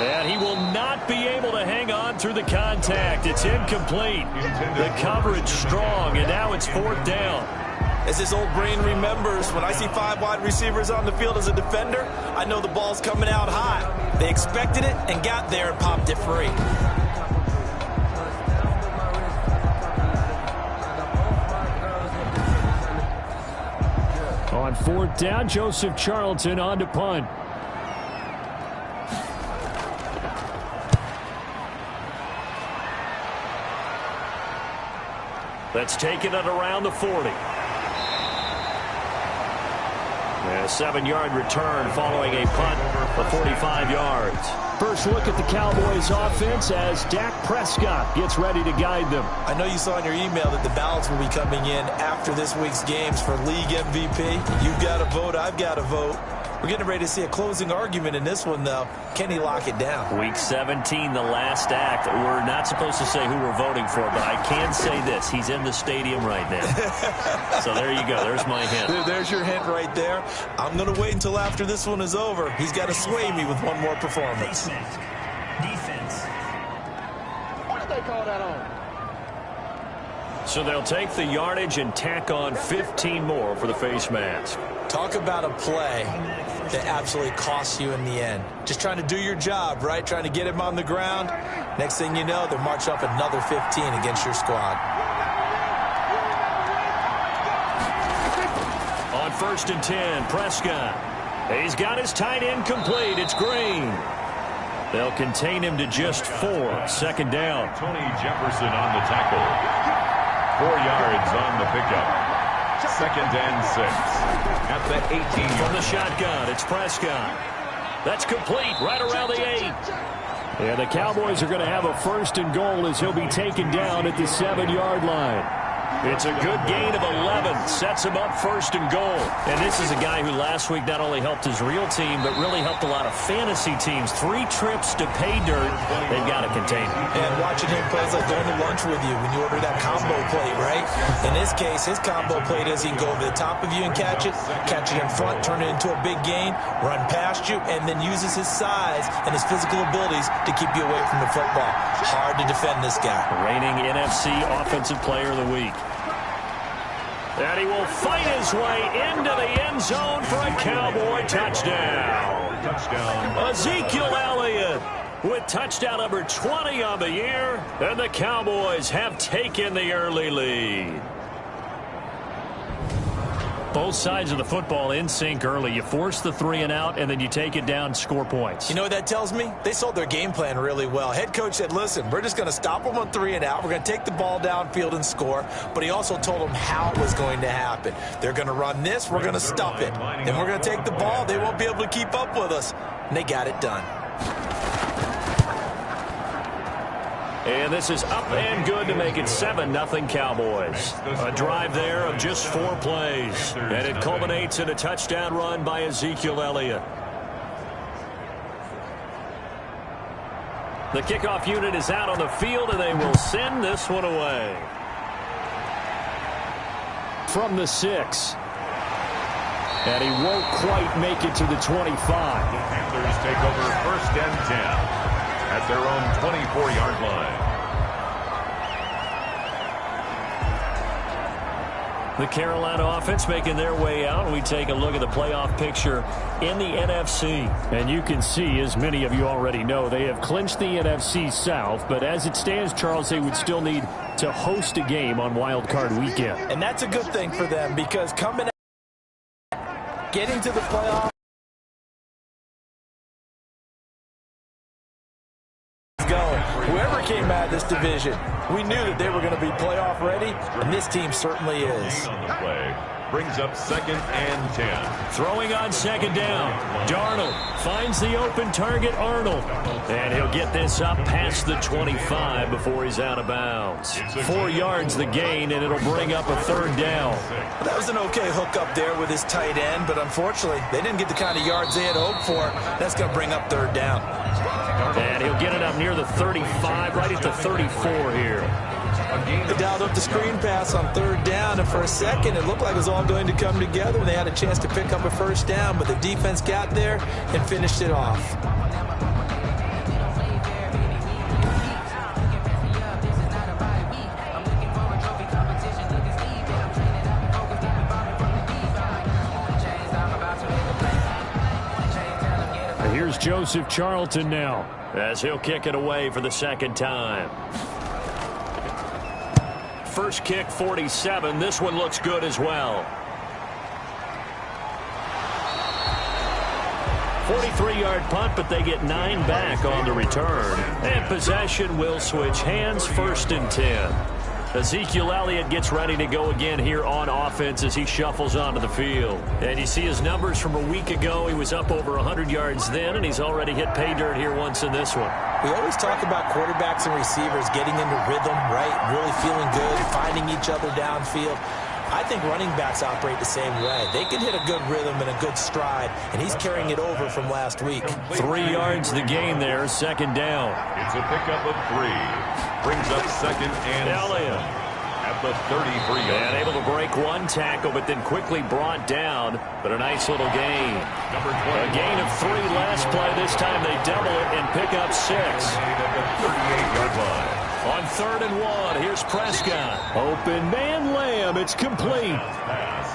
And he will not be able to hang on through the contact. It's incomplete. The coverage strong, and now it's 4th down. As his old brain remembers, when I see 5 wide receivers on the field as a defender, I know the ball's coming out high. They expected it and got there and popped it free. On 4th down, Joseph Charlton on to punt. Let's take it at around the 40. A 7-yard return following a punt of 45 yards. First look at the Cowboys offense as Dak Prescott gets ready to guide them. I know you saw in your email that the ballots will be coming in after this week's games for league MVP. You've got to vote. I've got to vote. We're getting ready to see a closing argument in this one, though. Can he lock it down? Week 17, the last act. We're not supposed to say who we're voting for, but I can say this. He's in the stadium right now. So there you go. There's my hint. There's your hint right there. I'm going to wait until after this one is over. He's got to sway me with one more performance. Defense. What did they call that on? So they'll take the yardage and tack on 15 more for the face mask. Talk about a play that absolutely costs you in the end. Just trying to do your job, right? Trying to get him on the ground. Next thing you know, they'll march up another 15 against your squad. On 1st and 10, Prescott. He's got his tight end complete. It's Green. They'll contain him to just 4. 2nd down. Tony Jefferson on the tackle. 4 yards on the pickup. 2nd and 6 at the 18. From the shotgun, it's Prescott. That's complete right around the 8. And the Cowboys are going to have a 1st and goal as he'll be taken down at the 7-yard line. It's a good gain of 11. Sets him up 1st and goal. And this is a guy who last week not only helped his real team, but really helped a lot of fantasy teams. 3 trips to pay dirt. They've got to contain him. And watching him play is like going to lunch with you when you order that combo plate, right? In this case, his combo plate is he can go over the top of you and catch it in front, turn it into a big gain, run past you, and then uses his size and his physical abilities to keep you away from the football. Hard to defend this guy. Reigning NFC Offensive Player of the Week. And he will fight his way into the end zone for a Cowboy touchdown. Ezekiel Elliott with touchdown number 20 on the year. And the Cowboys have taken the early lead. Both sides of the football in sync early. You force the 3 and out, and then you take it down, score points. You know what that tells me? They sold their game plan really well. Head coach said, listen, we're just going to stop them on 3 and out. We're going to take the ball downfield and score. But he also told them how it was going to happen. They're going to run this. We're going to stop it. Then we're going to take the ball. They won't be able to keep up with us. And they got it done. And this is up and good to make it 7-0 Cowboys. A drive there of just 4 plays. And it culminates in a touchdown run by Ezekiel Elliott. The kickoff unit is out on the field, and they will send this one away. From the 6. And he won't quite make it to the 25. The Panthers take over 1st and 10. At their own 24-yard line. The Carolina offense making their way out. We take a look at the playoff picture in the NFC. And you can see, as many of you already know, they have clinched the NFC South. But as it stands, Charles, they would still need to host a game on Wild Card Weekend. And that's a good thing for them because getting to the playoffs, whoever came out of this division, we knew that they were going to be playoff ready, and this team certainly is. On the play brings up 2nd and 10. Throwing on 2nd down. Darnold finds the open target, Arnold. And he'll get this up past the 25 before he's out of bounds. 4 yards the gain, and it'll bring up a 3rd down. Well, that was an okay hook up there with his tight end, but unfortunately, they didn't get the kind of yards they had hoped for. That's going to bring up 3rd down. And he'll get it up near the 35, right at the 34 here. They dialed up the screen pass on 3rd down, and for a second, it looked like it was all going to come together, and they had a chance to pick up a 1st down, but the defense got there and finished it off. Here's Joseph Charlton now, as he'll kick it away for the second time. First kick, 47. This one looks good as well. 43-yard punt, but they get 9 back on the return. And possession will switch hands, 1st and 10. Ezekiel Elliott gets ready to go again here on offense as he shuffles onto the field. And you see his numbers from a week ago. He was up over 100 yards then, and he's already hit pay dirt here once in this one. We always talk about quarterbacks and receivers getting into rhythm, right? Really feeling good, finding each other downfield. I think running backs operate the same way. They can hit a good rhythm and a good stride, and he's carrying it over from last week. 3 yards the gain there, second down. It's a pickup of 3. Brings up second and Elliott at the 33-yard. And able to break 1 tackle, but then quickly brought down. But a nice little gain. Number 20. A gain of 3 last play. This time they double it and pick up 6. At the 38-yard line. On 3rd and 1, here's Prescott. Open man, Lamb. It's complete.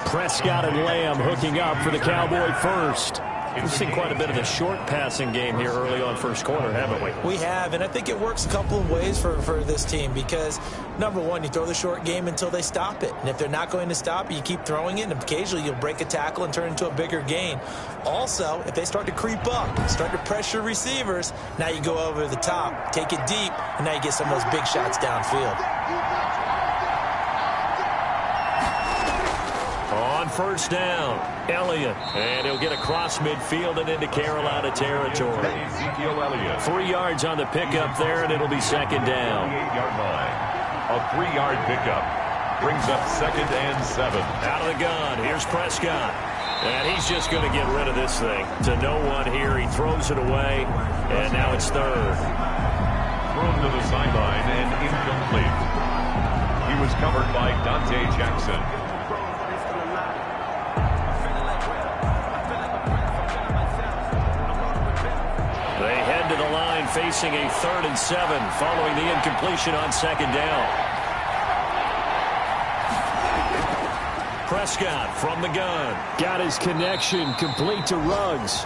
Prescott and Lamb hooking up for the Cowboy first. We've seen quite a bit of the short passing game here early on first quarter, haven't we? We have, and I think it works a couple of ways for this team because, number one, you throw the short game until they stop it. And if they're not going to stop it, you keep throwing it, and occasionally you'll break a tackle and turn it into a bigger gain. Also, if they start to creep up, start to pressure receivers, now you go over the top, take it deep, and now you get some of those big shots downfield. On 1st down, Elliott. And he'll get across midfield and into Carolina territory. Ezekiel Elliott. 3 yards on the pickup there, and it'll be second down. 38-yard line. A 3-yard pickup. Brings up second and 7. Out of the gun, here's Prescott. And he's just going to get rid of this thing. To no one here, he throws it away, and now it's 3rd. Thrown to the sideline and incomplete. He was covered by Dante Jackson. They head to the line facing a 3rd and 7 following the incompletion on second down. Prescott from the gun. Got his connection complete to Ruggs.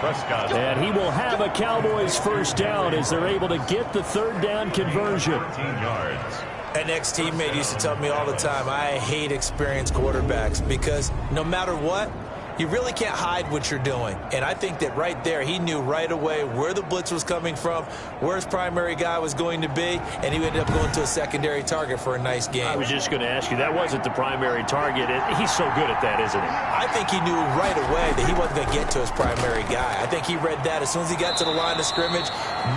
Prescott. And he will have a Cowboys first down as they're able to get the 3rd down conversion. 13 yards. An ex-teammate used to tell me all the time, I hate experienced quarterbacks because no matter what, you really can't hide what you're doing. And I think that right there, he knew right away where the blitz was coming from, where his primary guy was going to be, and he ended up going to a secondary target for a nice game. I was just going to ask you, that wasn't the primary target. He's so good at that, isn't he? I think he knew right away that he wasn't going to get to his primary guy. I think he read that as soon as he got to the line of scrimmage,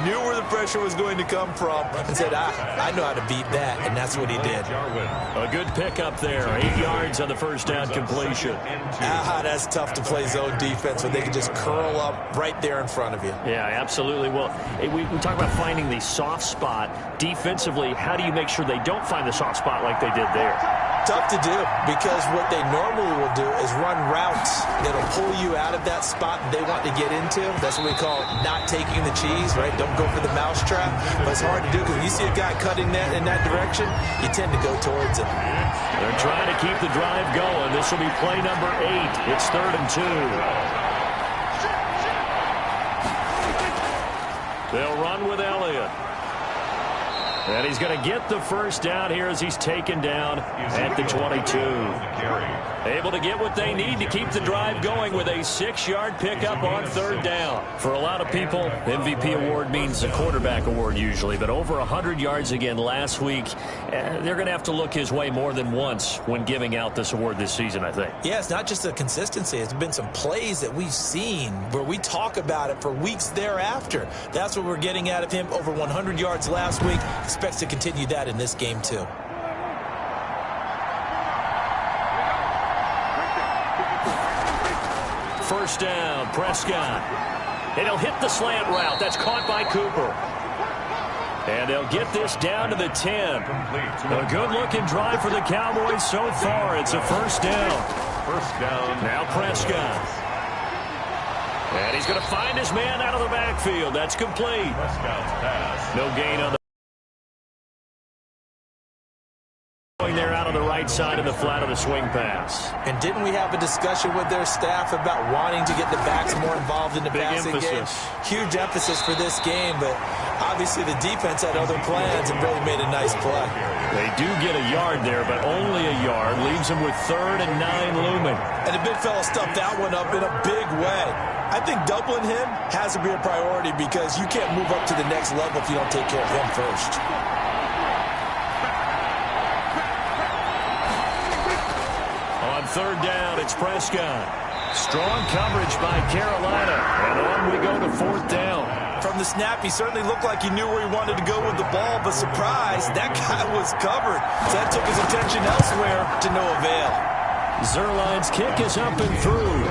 knew where the pressure was going to come from, and said, I know how to beat that, and that's what he did. A good pickup there, 8 yards on the first down completion. That's tough to play zone defense when they can just curl up right there in front of you. Yeah, absolutely. Well, we talk about finding the soft spot. Defensively, how do you make sure they don't find the soft spot like they did there? Tough to do because what they normally will do is run routes that'll pull you out of that spot they want to get into. That's what we call not taking the cheese, right? Don't go for the mousetrap. But it's hard to do because when you see a guy cutting that in that direction, you tend to go towards it. They're trying to keep the drive going. This will be play number 8. It's 3rd and 2. They'll run with Elliott. And he's going to get the first down here as he's taken down at the 22. Able to get what they need to keep the drive going with a 6-yard pickup on 3rd down. For a lot of people, MVP award means a quarterback award usually, but over 100 yards again last week. They're going to have to look his way more than once when giving out this award this season, I think. Yeah, it's not just the consistency. It's been some plays that we've seen where we talk about it for weeks thereafter. That's what we're getting out of him. Over 100 yards last week. Expects to continue that in this game, too. First down, Prescott. And he'll hit the slant route. That's caught by Cooper. And they'll get this down to the 10. A good-looking drive for the Cowboys so far. It's a first down. First down. Now Prescott. And he's going to find his man out of the backfield. That's complete. Prescott's pass. No gain on the there out of the right side of the flat of the swing pass. And didn't we have a discussion with their staff about wanting to get the backs more involved in the passing game? Huge emphasis for this game, but obviously the defense had other plans and really made a nice play. They do get a yard there, but only a yard. Leaves them with 3rd and 9 looming. And the big fella stuffed that one up in a big way. I think doubling him has to be a priority because you can't move up to the next level if you don't take care of him first. On 3rd down, it's Prescott. Strong coverage by Carolina. And on we go to 4th down. From the snap, he certainly looked like he knew where he wanted to go with the ball, but surprise, that guy was covered. So that took his attention elsewhere to no avail. Zerline's kick is up and through.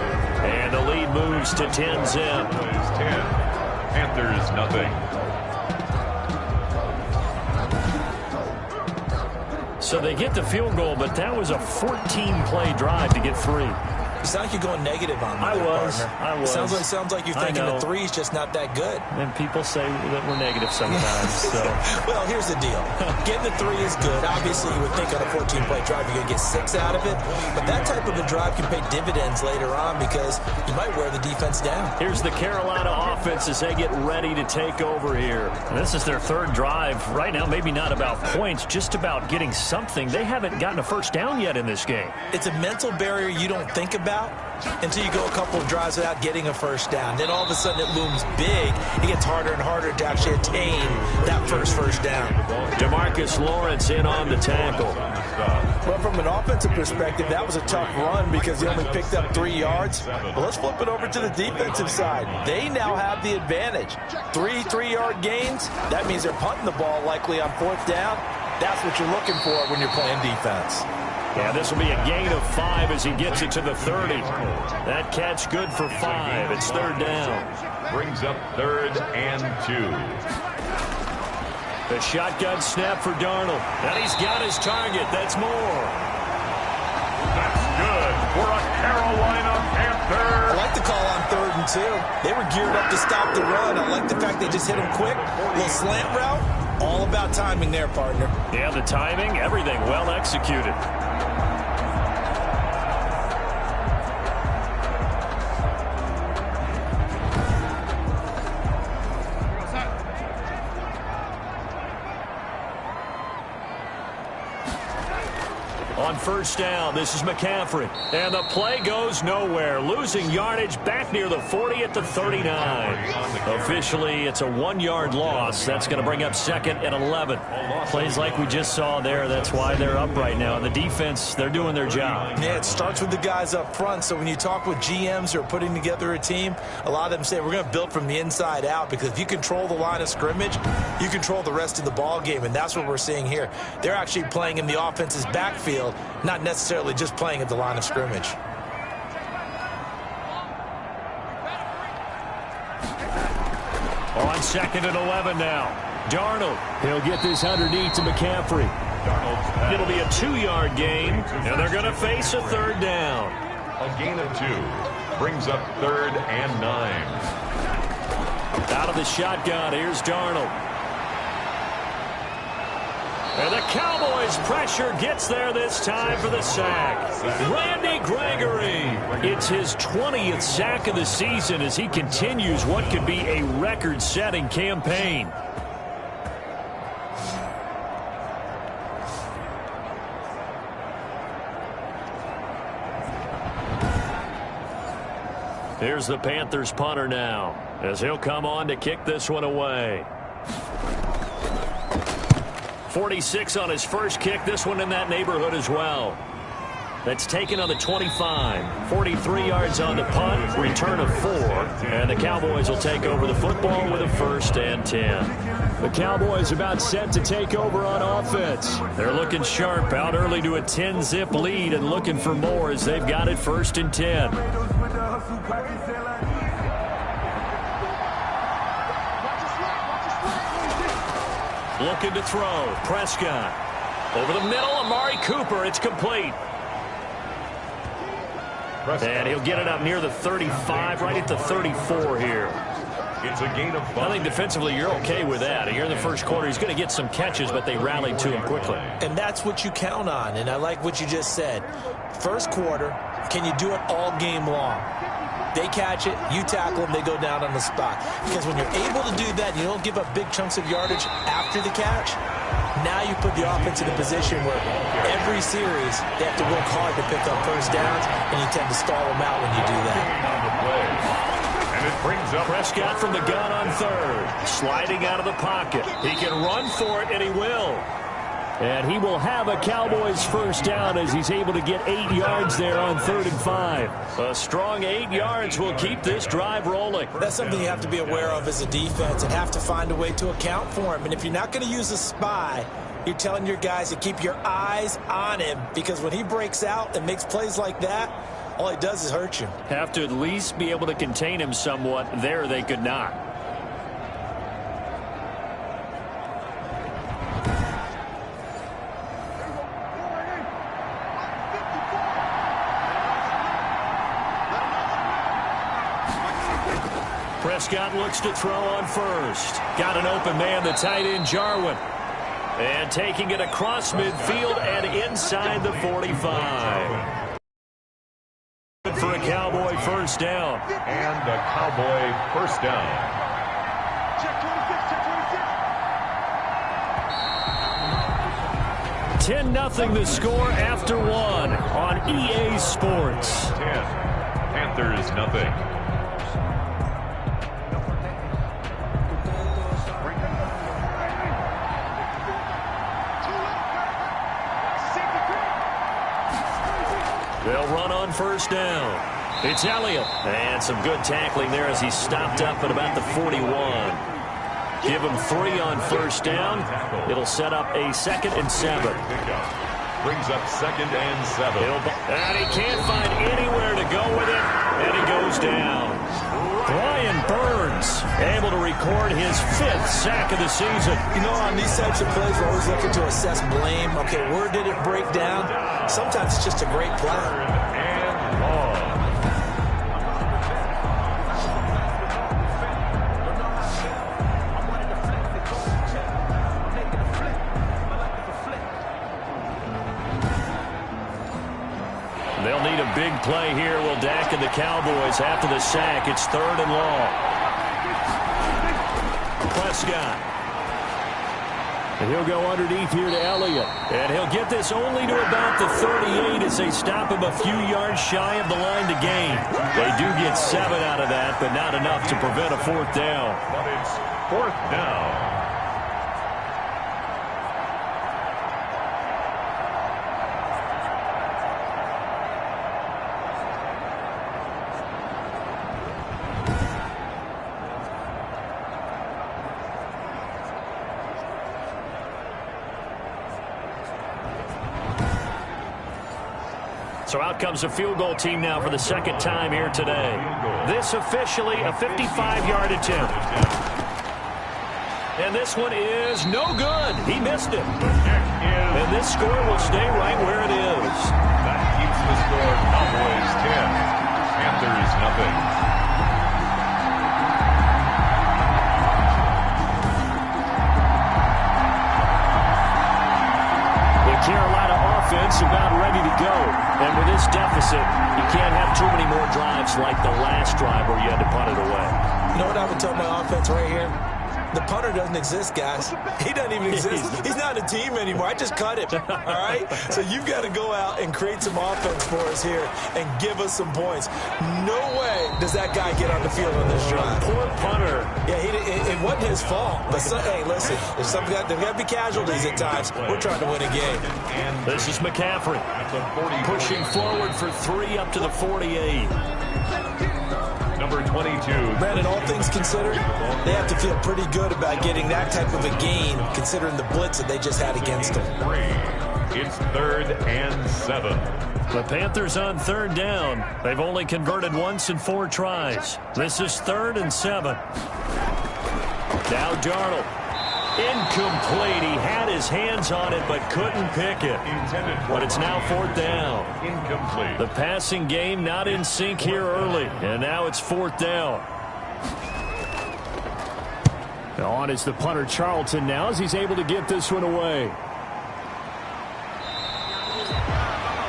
And the lead moves to 10-zip. 10. Panthers, nothing. So they get the field goal, but that was a 14-play drive to get 3. You sound like you're going negative on me. I was. Sounds like you're thinking the 3's just not that good. And people say that we're negative sometimes. So. Well, here's the deal. Getting the 3 is good. Obviously, you would think on a 14-play drive you're going to get 6 out of it. But that type of a drive can pay dividends later on because you might wear the defense down. Here's the Carolina offense as they get ready to take over here. And this is their 3rd drive. Right now, maybe not about points, just about getting something. They haven't gotten a first down yet in this game. It's a mental barrier you don't think about until you go a couple of drives without getting a first down. Then all of a sudden it looms big. It gets harder and harder to actually attain that first down. DeMarcus Lawrence in on the tackle. Well, from an offensive perspective, that was a tough run because he only picked up 3 yards. Well, let's flip it over to the defensive side. They now have the advantage. 3 3-yard gains. That means they're punting the ball likely on 4th down. That's what you're looking for when you're playing defense. Yeah, this will be a gain of 5 as he gets it to the 30. That catch good for 5. It's 3rd down. Brings up 3rd and 2. The shotgun snap for Darnold. And he's got his target. That's more. That's good for a Carolina Panther. I like the call on 3rd and 2. They were geared up to stop the run. I like the fact they just hit him quick. A little slant route. All about timing there, partner. Yeah, the timing, everything well executed. On 1st down, this is McCaffrey. And the play goes nowhere. Losing yardage back near the 40 at the 39. Officially, it's a 1-yard loss. That's going to bring up 2nd and 11. Plays like we just saw there. That's why they're up right now. And the defense, they're doing their job. Yeah, it starts with the guys up front. So when you talk with GMs who are putting together a team, a lot of them say we're going to build from the inside out because if you control the line of scrimmage, you control the rest of the ball game. And that's what we're seeing here. They're actually playing in the offense's backfield, not necessarily just playing at the line of scrimmage. On 2nd and 11 now. Darnold. He'll get this underneath to McCaffrey. It'll be a 2-yard gain, and they're going to face a 3rd down. A gain of 2. Brings up 3rd and 9. Out of the shotgun, here's Darnold. And the Cowboys' pressure gets there this time for the sack. Randy Gregory. It's his 20th sack of the season as he continues what could be a record-setting campaign. Here's the Panthers punter now as he'll come on to kick this one away. 46 on his first kick. This one in that neighborhood as well. That's taken on the 25. 43 yards on the punt. Return of 4. And the Cowboys will take over the football with a 1st and 10. The Cowboys about set to take over on offense. They're looking sharp, out early to a 10-zip lead and looking for more as they've got it 1st and 10. Looking to throw. Prescott. Over the middle, Amari Cooper. It's complete. And he'll get it up near the 35, right at the 34 here. It's a gain of 5. I think defensively you're okay with that. Here in the first quarter, he's going to get some catches, but they rallied to him quickly. And that's what you count on, and I like what you just said. First quarter, can you do it all game long? They catch it, you tackle them, they go down on the spot. Because when you're able to do that, you don't give up big chunks of yardage after the catch, now you put the offense in a position where every series they have to work hard to pick up first downs, and you tend to stall them out when you do that. And it brings up Prescott from the gun on third, sliding out of the pocket. He can run for it, and he will. And he will have a Cowboys first down as he's able to get 8 yards there on 3rd and 5. A strong 8 yards will keep this drive rolling. That's something you have to be aware of as a defense and have to find a way to account for him. And if you're not going to use a spy, you're telling your guys to keep your eyes on him, because when he breaks out and makes plays like that, all he does is hurt you. Have to at least be able to contain him somewhat. There they could not. Prescott looks to throw on first. Got an open man, the tight end, Jarwin. And taking it across midfield and inside the 45. For a Cowboy first down. And a Cowboy first down. Check 26, check 10-0 the score after 1 on EA Sports. 10. Panthers nothing. They'll run on first down. It's Elliott. And some good tackling there as he stopped up at about the 41. Give him 3 on first down. It'll set up a 2nd and 7. Brings up 2nd and 7. And he can't find anywhere to go with it. And he goes down. Brian Burns able to record his 5th sack of the season. You know, on these types of plays, we're always looking to assess blame. Okay, where did it break down? Sometimes it's just a great play. And long. They'll need a big play here. Will Dak and the Cowboys after the sack. It's 3rd and long. Prescott. And he'll go underneath here to Elliott. And he'll get this only to about the 38 as they stop him a few yards shy of the line to gain. They do get 7 out of that, but not enough to prevent a 4th down. But it's 4th down. So out comes a field goal team now for the 2nd time here today. This officially a 55-yard attempt. And this one is no good. He missed it. And this score will stay right where it is. That keeps the score Cowboys 10. Panthers nothing. Carolina offense about ready to go. And with this deficit, you can't have too many more drives like the last drive where you had to punt it away. You know what I would tell my offense right here? The punter doesn't exist, guys. He doesn't even exist. He's not a team anymore. I just cut him, all right? So you've got to go out and create some offense for us here and give us some points. No way does that guy get on the field on this drive. Poor punter. Yeah, it wasn't his fault. But, hey, listen, there's got to be casualties at times. We're trying to win a game. This is McCaffrey pushing forward for 3 up to the 48. Number 22. Brandon, all things considered, they have to feel pretty good about getting that type of a gain, considering the blitz that they just had against them. It's 3rd and 7. The Panthers on 3rd down. They've only converted once in 4 tries. This is 3rd and 7. Now Darnold. Incomplete. He had his hands on it but couldn't pick it. But it's now 4th down. Incomplete. The passing game not in sync here early. And now it's 4th down. On is the punter Charlton now as he's able to get this one away.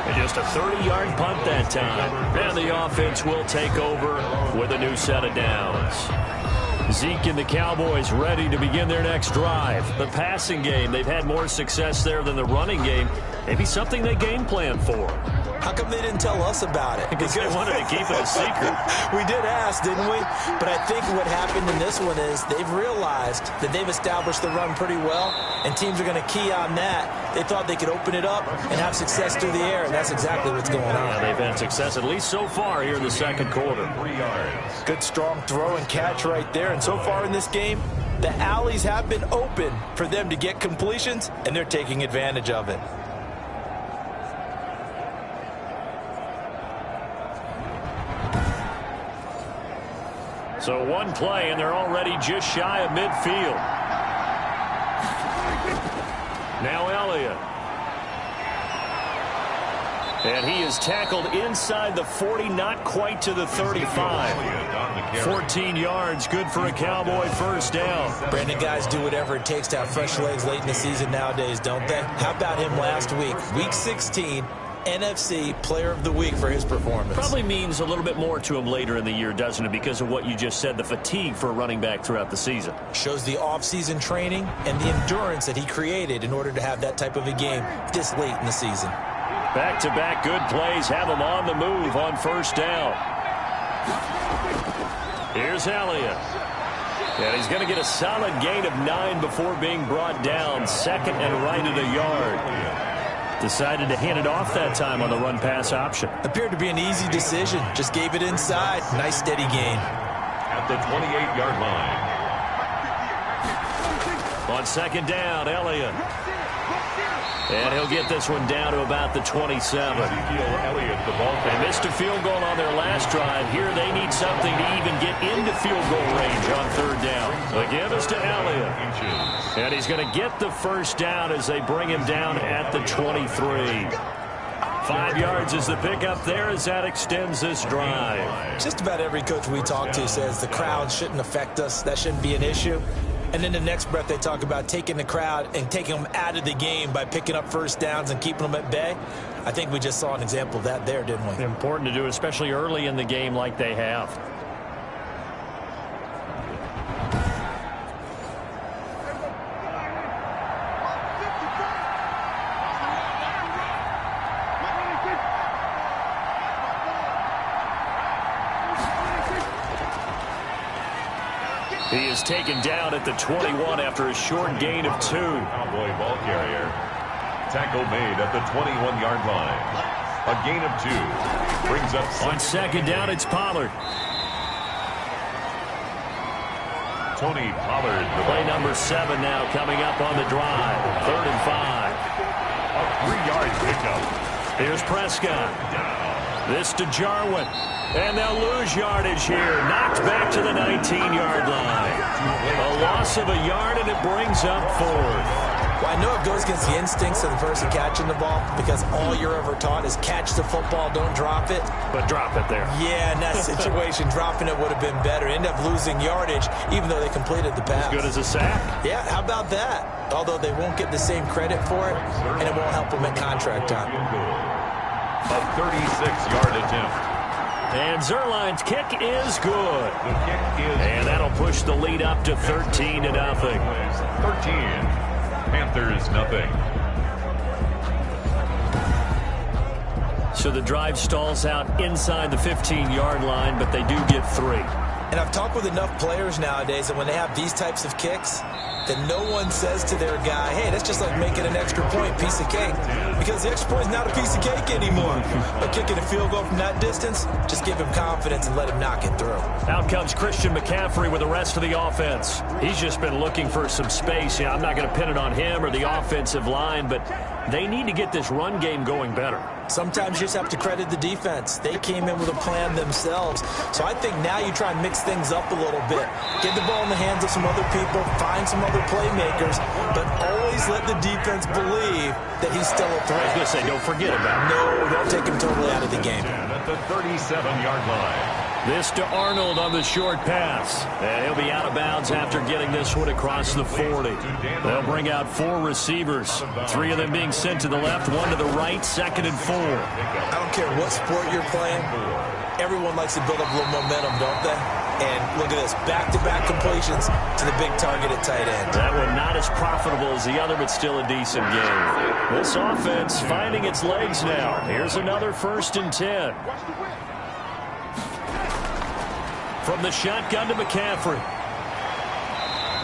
And just a 30-yard punt that time. And the offense will take over with a new set of downs. Zeke and the Cowboys ready to begin their next drive. The passing game, they've had more success there than the running game. Maybe something they game plan for. How come they didn't tell us about it? Because they wanted to keep it a secret. We did ask, didn't we? But I think what happened in this one is they've realized that they've established the run pretty well, and teams are going to key on that. They thought they could open it up and have success through the air, and that's exactly what's going on. Yeah, they've had success, at least so far, here in the second quarter. 3 yards. Good, strong throw and catch right there. And so far in this game, the alleys have been open for them to get completions, and they're taking advantage of it. So one play, and they're already just shy of midfield. Now Elliott. And he is tackled inside the 40, not quite to the 35. 14 yards, good for a Cowboy first down. Brandon, guys do whatever it takes to have fresh legs late in the season nowadays, don't they? How about him last week? Week 16. NFC Player of the Week for his performance. Probably means a little bit more to him later in the year, doesn't it? Because of what you just said, the fatigue for a running back throughout the season. Shows the off-season training and the endurance that he created in order to have that type of a game this late in the season. Back-to-back good plays have him on the move on first down. Here's Elliott. And he's going to get a solid gain of 9 before being brought down. Second and right at a yard. Decided to hand it off that time on the run-pass option. Appeared to be an easy decision. Just gave it inside. Nice, steady gain. At the 28-yard line. On second down, Elliott. And he'll get this one down to about the 27. Elliott, the ball. They missed a field goal on their last drive. Here they need something to even get into field goal range on third down. The give is to Elliott. And he's going to get the first down as they bring him down at the 23. 5 yards is the pickup there as that extends this drive. Just about every coach we talk to says the crowd shouldn't affect us. That shouldn't be an issue. And then the next breath they talk about taking the crowd and taking them out of the game by picking up first downs and keeping them at bay. I think we just saw an example of that there, didn't we? Important to do, especially early in the game like they have. He is taken down at the 21 after a short gain of 2. Cowboy ball carrier. Tackle made at the 21-yard line. A gain of 2. Brings up on second down, it's Pollard. Tony Pollard. Play number 7 now coming up on the drive. 3rd and 5. A 3-yard pickup. Here's Prescott. This to Jarwin. And they'll lose yardage here. Knocked back to the 19-yard line. A loss of a yard, and it brings up 4th. Well, I know it goes against the instincts of the person catching the ball because all you're ever taught is catch the football, don't drop it. But drop it there. Yeah, in that situation, dropping it would have been better. End up losing yardage, even though they completed the pass. As good as a sack. Yeah, how about that? Although they won't get the same credit for it, and it won't help them at contract time. A 36-yard attempt. And Zerline's kick is good. The kick is and that'll push the lead up to 13-0. 13. Panthers nothing. So the drive stalls out inside the 15-yard line, but they do get 3. And I've talked with enough players nowadays that when they have these types of kicks, that no one says to their guy, hey, that's just like making an extra point, piece of cake. Because the extra point is not a piece of cake anymore. But kicking a field goal from that distance, just give him confidence and let him knock it through. Out comes Christian McCaffrey with the rest of the offense. He's just been looking for some space. Yeah, I'm not going to pin it on him or the offensive line, but they need to get this run game going better. Sometimes you just have to credit the defense. They came in with a plan themselves. So I think now you try and mix things up a little bit. Get the ball in the hands of some other people, find some other playmakers, but always let the defense believe that he's still a threat. I was going to say, don't forget about it. No, don't take him totally out of the game. At the 37-yard line. This to Arnold on the short pass. And he'll be out of bounds after getting this one across the 40. They'll bring out 4 receivers, 3 of them being sent to the left, 1 to the right, 2nd and 4. I don't care what sport you're playing. Everyone likes to build up a little momentum, don't they? And look at this, back-to-back completions to the big target at tight end. That one not as profitable as the other, but still a decent game. This offense finding its legs now. Here's another 1st and 10. From the shotgun to McCaffrey.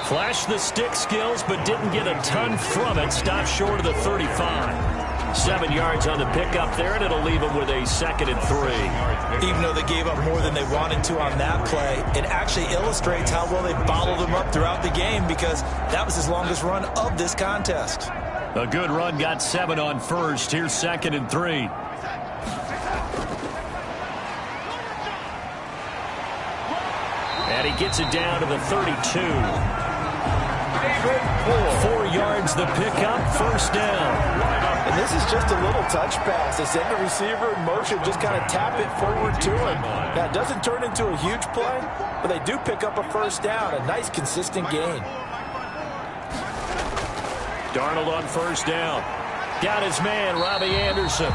Flashed the stick skills, but didn't get a ton from it. Stopped short of the 35. 7 yards on the pickup there, and it'll leave them with a 2nd and 3. Even though they gave up more than they wanted to on that play, it actually illustrates how well they bottled them up throughout the game, because that was his longest run of this contest. A good run, got 7 on 1st. Here's 2nd and 3. And he gets it down to the 32. 4 yards the pickup, 1st down. And this is just a little touch pass. They send the receiver in motion, just kind of tap it forward to him. Now, it doesn't turn into a huge play, but they do pick up a 1st down. A nice, consistent gain. Darnold on 1st down. Got his man, Robbie Anderson.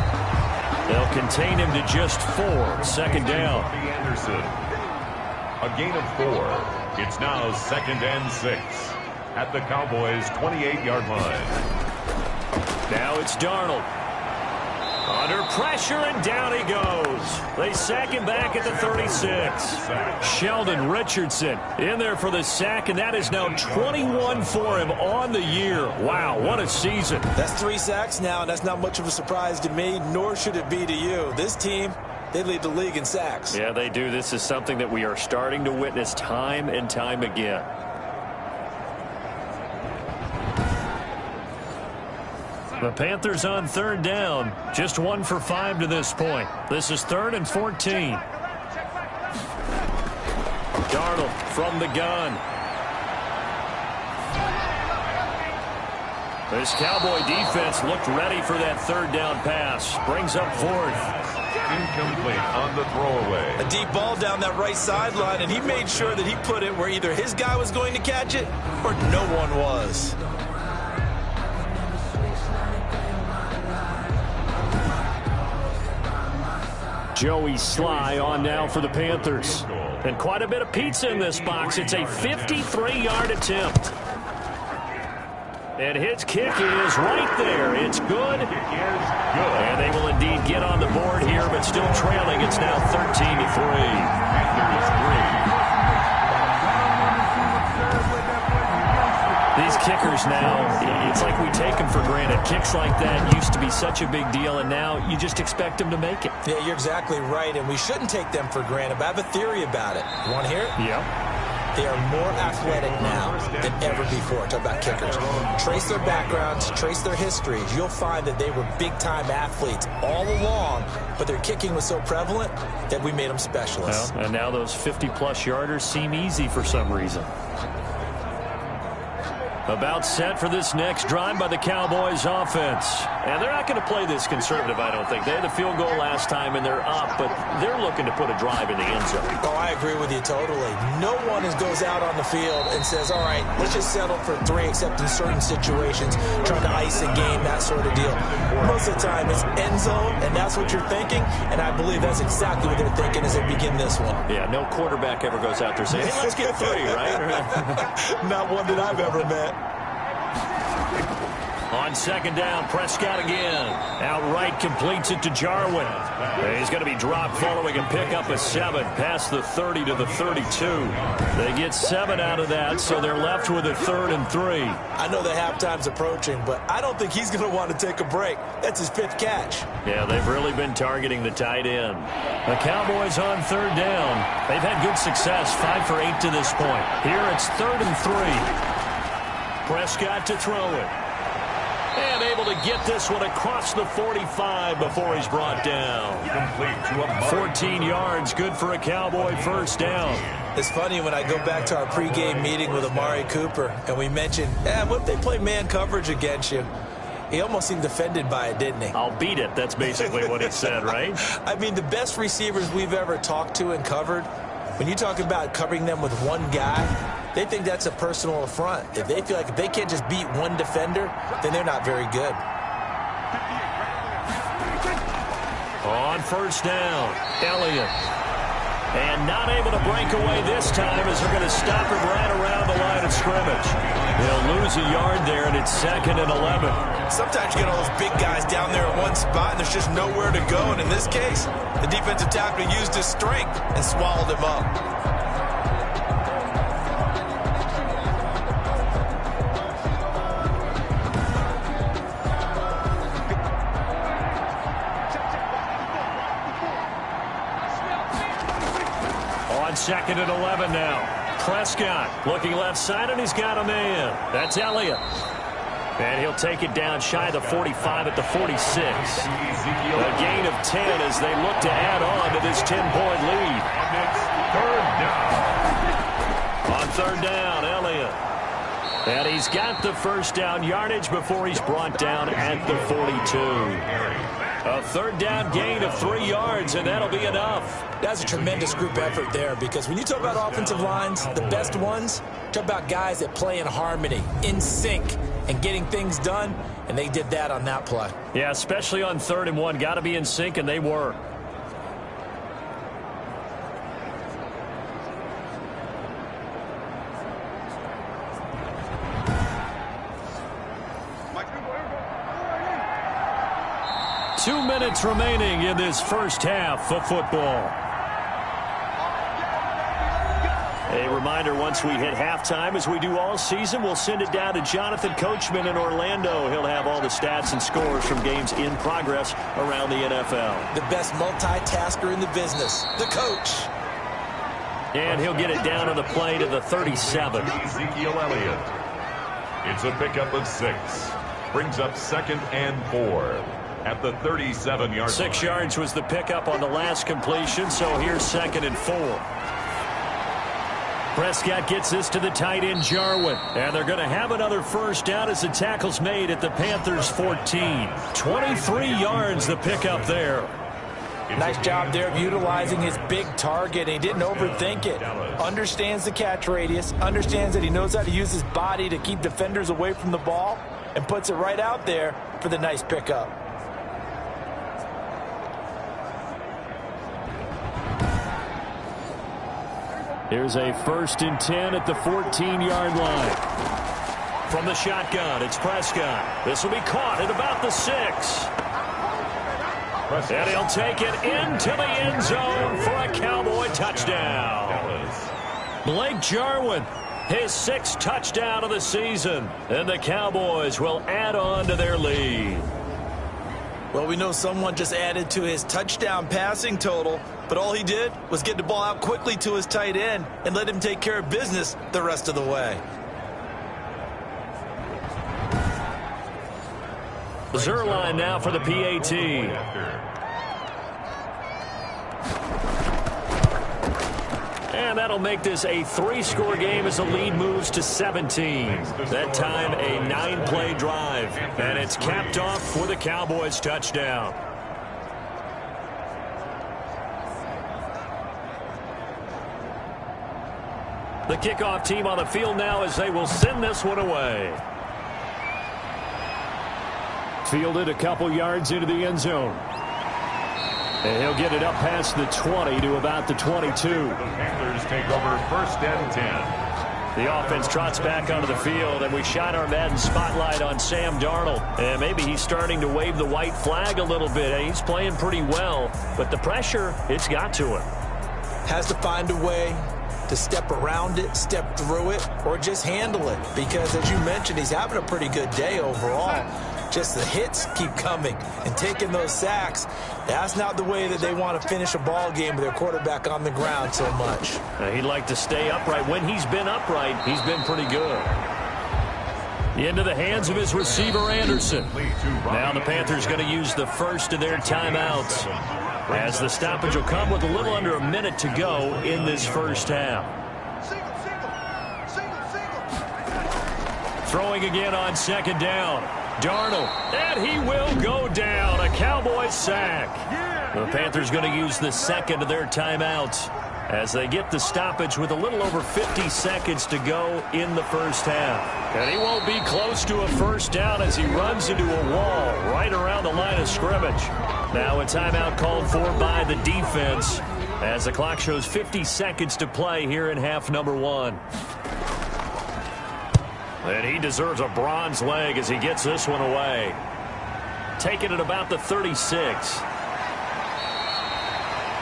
They'll contain him to just 4. 2nd down. Robbie Anderson. A gain of 4. It's now 2nd and 6 at the Cowboys' 28-yard line. Now it's Darnold. Under pressure, and down he goes. They sack him back at the 36. Sheldon Richardson in there for the sack, and that is now 21 for him on the year. Wow, what a season. That's 3 sacks now, and that's not much of a surprise to me, nor should it be to you. This team, they lead the league in sacks. Yeah, they do. This is something that we are starting to witness time and time again. The Panthers on 3rd down. Just 1 for 5 to this point. This is 3rd and 14. Darnold from the gun. This Cowboy defense looked ready for that 3rd down pass. Brings up 4th. Incomplete on the throwaway. A deep ball down that right sideline, and he made sure that he put it where either his guy was going to catch it or no one was. Joey Sly on now for the Panthers. And quite a bit of pizza in this box. It's a 53-yard attempt. And his kick is right there. It's good. And they will indeed get on the board here, but still trailing. It's now 13-3. These kickers now, it's like we take them for granted. Kicks like that used to be such a big deal, and now you just expect them to make it. Yeah, you're exactly right, and we shouldn't take them for granted, but I have a theory about it. You want to hear it? Yeah. They are more athletic now than ever before. Talk about kickers. Trace their backgrounds, trace their histories. You'll find that they were big-time athletes all along, but their kicking was so prevalent that we made them specialists. Well, and now those 50-plus yarders seem easy for some reason. About set for this next drive by the Cowboys offense. And they're not going to play this conservative, I don't think. They had the field goal last time, and they're up, but they're looking to put a drive in the end zone. Oh, I agree with you totally. No one goes out on the field and says, all right, let's just settle for 3, except in certain situations, trying to ice a game, that sort of deal. Most of the time, it's end zone, and that's what you're thinking, and I believe that's exactly what they're thinking as they begin this one. Yeah, no quarterback ever goes out there saying, hey, let's get 3, right? Not one that I've ever met. On 2nd down, Prescott again. Outright completes it to Jarwin. He's going to be dropped following a pickup of 7. Past the 30 to the 32. They get 7 out of that, so they're left with a 3rd and 3. I know that halftime's approaching, but I don't think he's going to want to take a break. That's his 5th catch. Yeah, they've really been targeting the tight end. The Cowboys on 3rd down. They've had good success, 5 for 8 to this point. Here it's 3rd and 3. Prescott to throw it. And able to get this one across the 45 before he's brought down. 14 yards, good for a Cowboy 1st down. It's funny when I go back to our pregame meeting with Amari Cooper, and we mentioned, what if they play man coverage against you? He almost seemed offended by it, didn't he? I'll beat it. That's basically what he said, right? I mean, the best receivers we've ever talked to and covered, when you talk about covering them with one guy, they think that's a personal affront. If they feel like if they can't just beat one defender, then they're not very good. On first down, Elliott. And not able to break away this time as they're going to stop him right around the line of scrimmage. They'll lose a yard there, and it's 2nd and 11. Sometimes you get all those big guys down there in one spot, and there's just nowhere to go. And in this case, the defensive tackle used his strength and swallowed him up. On 2nd and 11 now. Prescott looking left side, and he's got a man. That's Elliott. And he'll take it down shy of the 45 at the 46. A gain of 10 as they look to add on to this 10-point lead. On third down, Elliott. And he's got the first down yardage before he's brought down at the 42. A third down gain of 3 yards, and that'll be enough. That's a tremendous group effort there, because when you talk about offensive lines, the best ones, talk about guys that play in harmony, in sync, and getting things done, and they did that on that play. Yeah, especially on 3rd and 1. Got to be in sync, and they were. Two minutes remaining in this first half of football. A reminder, once we hit halftime, as we do all season, we'll send it down to Jonathan Coachman in Orlando. He'll have all the stats and scores from games in progress around the NFL. The best multitasker in the business, the coach. And he'll get it down on the play to the 37. Ezekiel Elliott. It's a pickup of 6. Brings up 2nd and 4. At the 37-yard line. 6 yards was the pickup on the last completion, so here's 2nd and 4. Prescott gets this to the tight end, Jarwin. And they're going to have another first down as the tackle's made at the Panthers' 14. 23 yards the pickup there. Nice job there of utilizing his big target. He didn't overthink it. Understands the catch radius. Understands that he knows how to use his body to keep defenders away from the ball. And puts it right out there for the nice pickup. Here's a 1st and 10 at the 14-yard line. From the shotgun, it's Prescott. This will be caught at about the 6. And he'll take it into the end zone for a Cowboy touchdown. Blake Jarwin, his 6th touchdown of the season. And the Cowboys will add on to their lead. Well, we know someone just added to his touchdown passing total, but all he did was get the ball out quickly to his tight end and let him take care of business the rest of the way. Zerline now for the PAT. And that'll make this a 3-score game as the lead moves to 17. That time a 9-play drive. And it's capped off with a Cowboys touchdown. The kickoff team on the field now as they will send this one away. Fielded a couple yards into the end zone. And he'll get it up past the 20 to about the 22. The Panthers take over 1st and 10. The offense trots back onto the field, and we shine our Madden spotlight on Sam Darnold. And maybe he's starting to wave the white flag a little bit. He's playing pretty well, but the pressure, it's got to him. Has to find a way to step around it, step through it, or just handle it. Because, as you mentioned, he's having a pretty good day overall. Just the hits keep coming and taking those sacks. That's not the way that they want to finish a ball game with their quarterback on the ground so much. He'd like to stay upright. When he's been upright, he's been pretty good. Into the hands of his receiver, Anderson. Now the Panthers going to use the first of their timeouts, as the stoppage will come with a little under a minute to go in this first half. Throwing again on 2nd down. Darnold, and he will go down. A Cowboy sack. The Panthers going to use the second of their timeouts as they get the stoppage with a little over 50 seconds to go in the first half. And he won't be close to a first down as he runs into a wall right around the line of scrimmage. Now a timeout called for by the defense as the clock shows 50 seconds to play here in half number 1. And he deserves a bronze leg as he gets this one away. Taking it about the 36.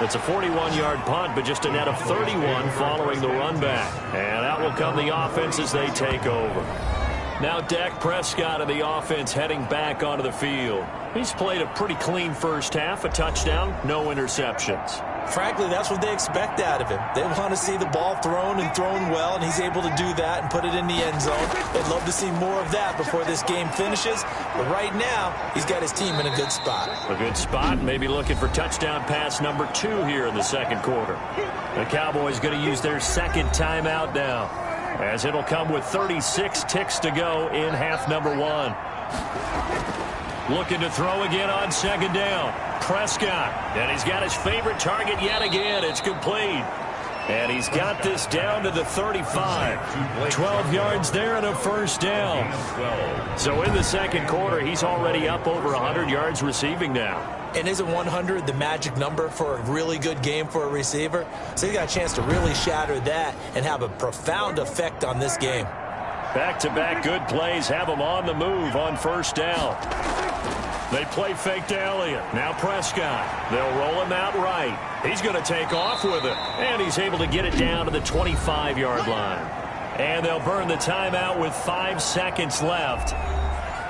It's a 41-yard punt, but just a net of 31 following the run back. And out will come the offense as they take over. Now Dak Prescott of the offense heading back onto the field. He's played a pretty clean first half, a touchdown, no interceptions. Frankly, that's what they expect out of him. They want to see the ball thrown and thrown well, and he's able to do that and put it in the end zone. They'd love to see more of that before this game finishes. But right now, he's got his team in a good spot. A good spot, maybe looking for touchdown pass number 2 here in the second quarter. The Cowboys going to use their second timeout now, as it'll come with 36 ticks to go in half number 1. Looking to throw again on second down. Prescott, and he's got his favorite target yet again. It's complete. And he's got this down to the 35. 12 yards there and a first down. So in the second quarter, he's already up over 100 yards receiving now. And isn't 100 the magic number for a really good game for a receiver? So he's got a chance to really shatter that and have a profound effect on this game. Back-to-back good plays have him on the move on first down. They play fake to Elliott. Now Prescott. They'll roll him out right. He's going to take off with it. And he's able to get it down to the 25-yard line. And they'll burn the timeout with 5 seconds left.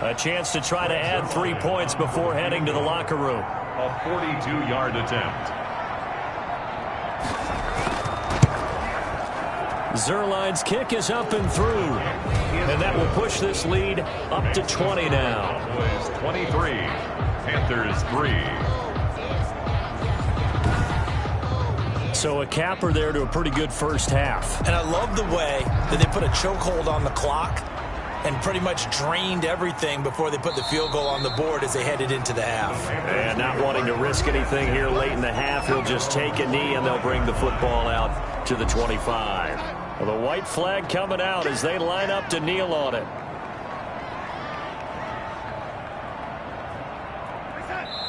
A chance to try to add 3 points before heading to the locker room. A 42-yard attempt. Zerline's kick is up and through. And that will push this lead up to 20 now. Cowboys 23, Panthers 3. So a capper there to a pretty good first half. And I love the way that they put a chokehold on the clock and pretty much drained everything before they put the field goal on the board as they headed into the half. And not wanting to risk anything here late in the half, he'll just take a knee and they'll bring the football out to the 25. Well, the white flag coming out as they line up to kneel on it.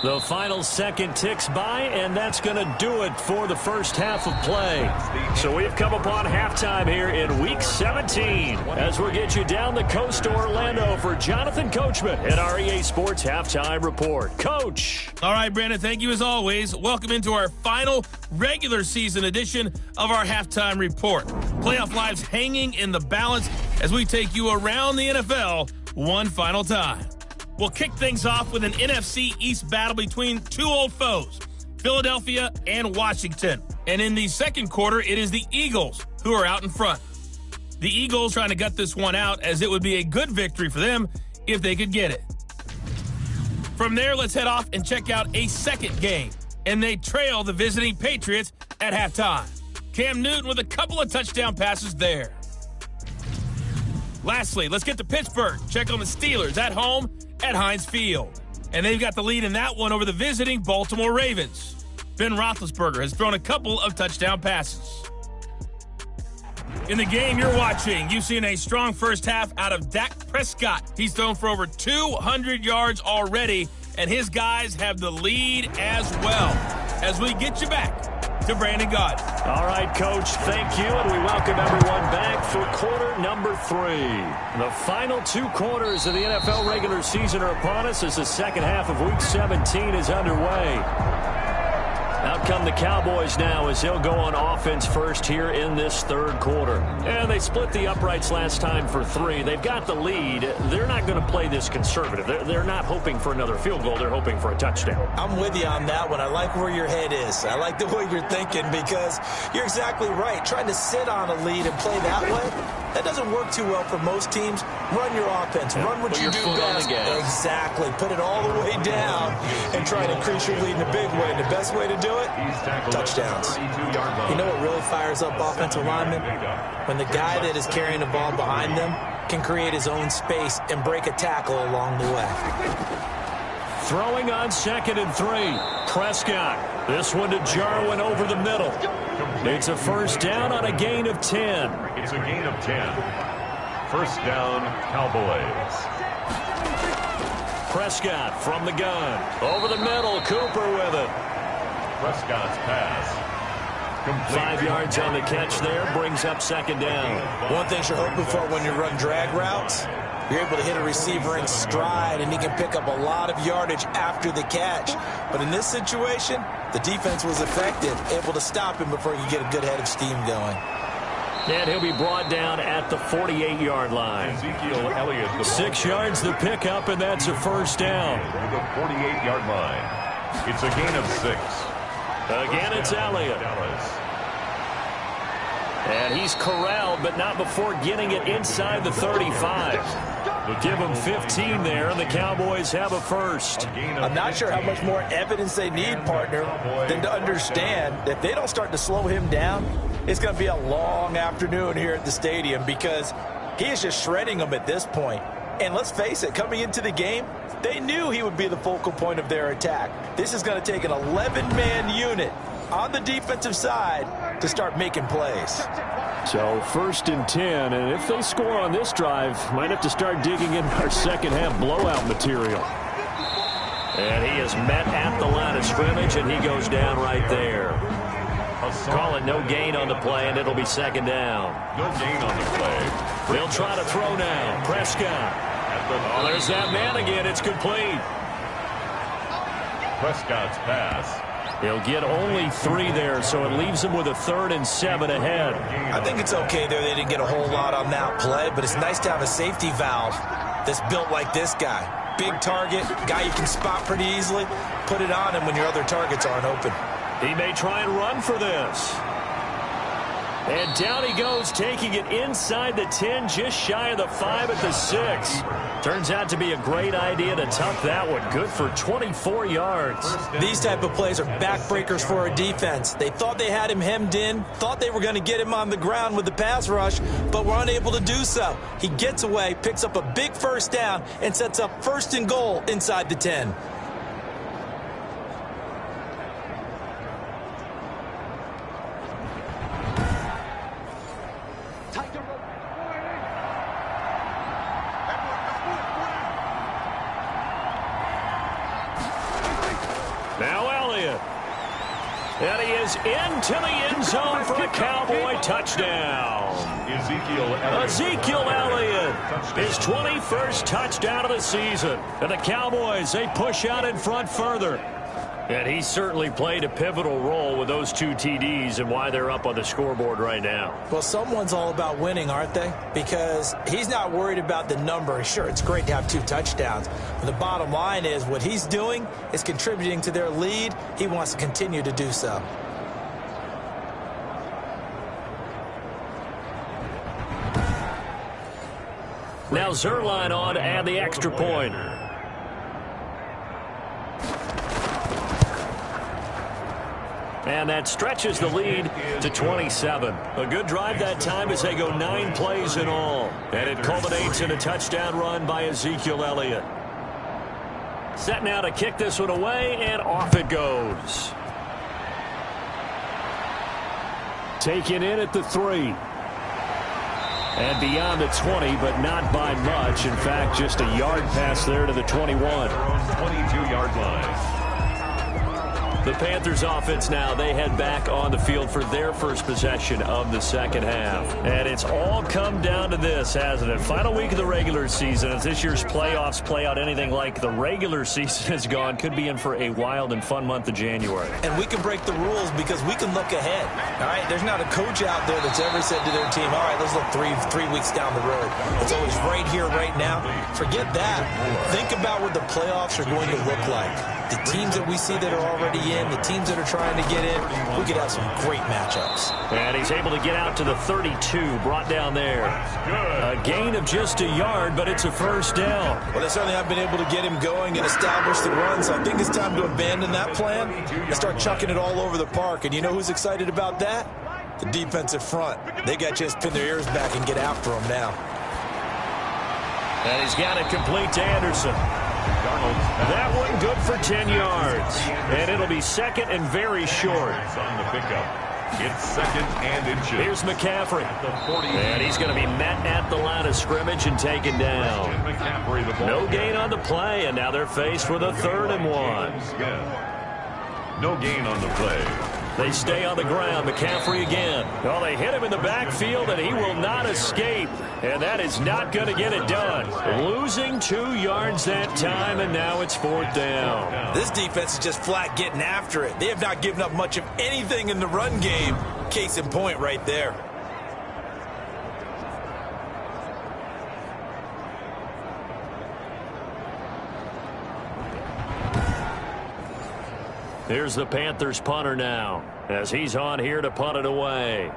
The final second ticks by, and that's going to do it for the first half of play. So we've come upon halftime here in Week 17 as we'll get you down the coast to Orlando for Jonathan Coachman at our EA Sports Halftime Report. Coach. All right, Brandon, thank you as always. Welcome into our final regular season edition of our Halftime Report. Playoff lives hanging in the balance as we take you around the NFL one final time. We'll kick things off with an NFC East battle between two old foes, Philadelphia and Washington. And in the second quarter, it is the Eagles who are out in front. The Eagles trying to gut this one out as it would be a good victory for them if they could get it. From there, let's head off and check out a second game. And they trail the visiting Patriots at halftime. Cam Newton with a couple of touchdown passes there. Lastly, let's get to Pittsburgh. Check on the Steelers at home at Heinz Field. And they've got the lead in that one over the visiting Baltimore Ravens. Ben Roethlisberger has thrown a couple of touchdown passes. In the game you're watching, you've seen a strong first half out of Dak Prescott. He's thrown for over 200 yards already, and his guys have the lead as well. As we get you back to Brandon Gaudin. All right, Coach, thank you, and we welcome everyone back for quarter number 3. The final 2 quarters of the NFL regular season are upon us as the second half of Week 17 is underway. Out come the Cowboys now as they'll go on offense first here in this third quarter. And they split the uprights last time for 3. They've got the lead. They're not going to play this conservative. They're not hoping for another field goal. They're hoping for a touchdown. I'm with you on that one. I like where your head is. I like the way you're thinking because you're exactly right. Trying to sit on a lead and play that way, that doesn't work too well for most teams. Run your offense. Run what you do best. Exactly. Put it all the way down and try to increase your lead in a big way. And the best way to do it, touchdowns. You know what really fires up offensive linemen? When the guy that is carrying the ball behind them can create his own space and break a tackle along the way. Throwing on 2nd and 3. Prescott. This one to Jarwin over the middle. It's a first down on a gain of 10. It's a gain of 10. First down, Cowboys. Prescott from the gun. Over the middle, Cooper with it. Prescott's pass. Complete. 5 yards on the catch there, brings up 2nd down. One thing you're hoping for when you run drag routes, you're able to hit a receiver in stride, and he can pick up a lot of yardage after the catch. But in this situation, the defense was effective, able to stop him before he could get a good head of steam going. And he'll be brought down at the 48-yard line. Ezekiel Elliott. 6 yards the pickup, and that's a first down. To the 48-yard line. It's a gain of 6. Again, it's Elliott. And he's corralled, but not before getting it inside the 35. Give him 15 there, and the Cowboys have a first. I'm not sure how much more evidence they need, partner, than to understand that if they don't start to slow him down, it's going to be a long afternoon here at the stadium because he is just shredding them at this point. And let's face it, coming into the game, they knew he would be the focal point of their attack. This is going to take an 11-man unit on the defensive side to start making plays. So 1st and 10, and if they score on this drive, might have to start digging in our second-half blowout material. And he is met at the line of scrimmage, and he goes down right there. Call it no gain on the play, and it'll be 2nd down. No gain on the play. They'll try to throw now. Prescott. Oh, there's that man again. It's complete. Prescott's pass. He'll get only 3 there, so it leaves him with a 3rd and 7 ahead. I think it's okay there. They didn't get a whole lot on that play, but it's nice to have a safety valve that's built like this guy. Big target, guy you can spot pretty easily. Put it on him when your other targets aren't open. He may try and run for this. And down he goes, taking it inside the 10, just shy of the 5 at the 6. Turns out to be a great idea to tuck that one. Good for 24 yards. These type of plays are backbreakers for a defense. They thought they had him hemmed in, thought they were going to get him on the ground with the pass rush, but were unable to do so. He gets away, picks up a big first down, and sets up 1st and goal inside the 10. And he is into the end zone for a Cowboy touchdown. Ezekiel Elliott, his 21st touchdown of the season. And the Cowboys, they push out in front further. And he certainly played a pivotal role with those 2 TDs and why they're up on the scoreboard right now. Well, someone's all about winning, aren't they? Because he's not worried about the number. Sure, it's great to have 2 touchdowns. But the bottom line is what he's doing is contributing to their lead. He wants to continue to do so. Now Zerline on to add the extra point. And that stretches the lead to 27. A good drive that time as they go 9 plays in all. And it culminates in a touchdown run by Ezekiel Elliott. Set now to kick this one away, and off it goes. Taken in at the 3. And beyond the 20, but not by much. In fact, just a yard pass there to the 21. 22-yard line. The Panthers offense now, they head back on the field for their first possession of the second half. And it's all come down to this, hasn't it? Final week of the regular season. As this year's playoffs play out anything like the regular season has gone, could be in for a wild and fun month of January. And we can break the rules because we can look ahead. All right, there's not a coach out there that's ever said to their team, all right, let's look three weeks down the road. It's always right here, right now. Forget that. Think about what the playoffs are going to look like. The teams that we see that are already in, the teams that are trying to get in, we could have some great matchups. And he's able to get out to the 32, brought down there. A gain of just a yard, but it's a first down. Well, they certainly have been able to get him going and establish the run, so I think it's time to abandon that plan and start chucking it all over the park. And you know who's excited about that? The defensive front. They got a chance to pin their ears back and get after him now. And he's got it complete to Anderson. That one good for 10 yards. And it'll be second and very short. On the pickup. It's second and inches. Here's McCaffrey. And he's going to be met at the line of scrimmage and taken down. No gain on the play, and now they're faced with a 3rd and 1. No gain on the play. They stay on the ground. McCaffrey again. Well, they hit him in the backfield, and he will not escape. And that is not going to get it done. Losing 2 yards that time, and now it's 4th down. This defense is just flat getting after it. They have not given up much of anything in the run game. Case in point right there. Here's the Panthers punter now, as he's on here to punt it away.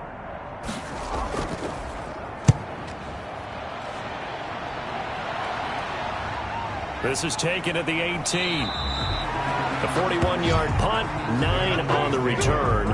This is taken at the 18. The 41-yard punt, 9 on the return.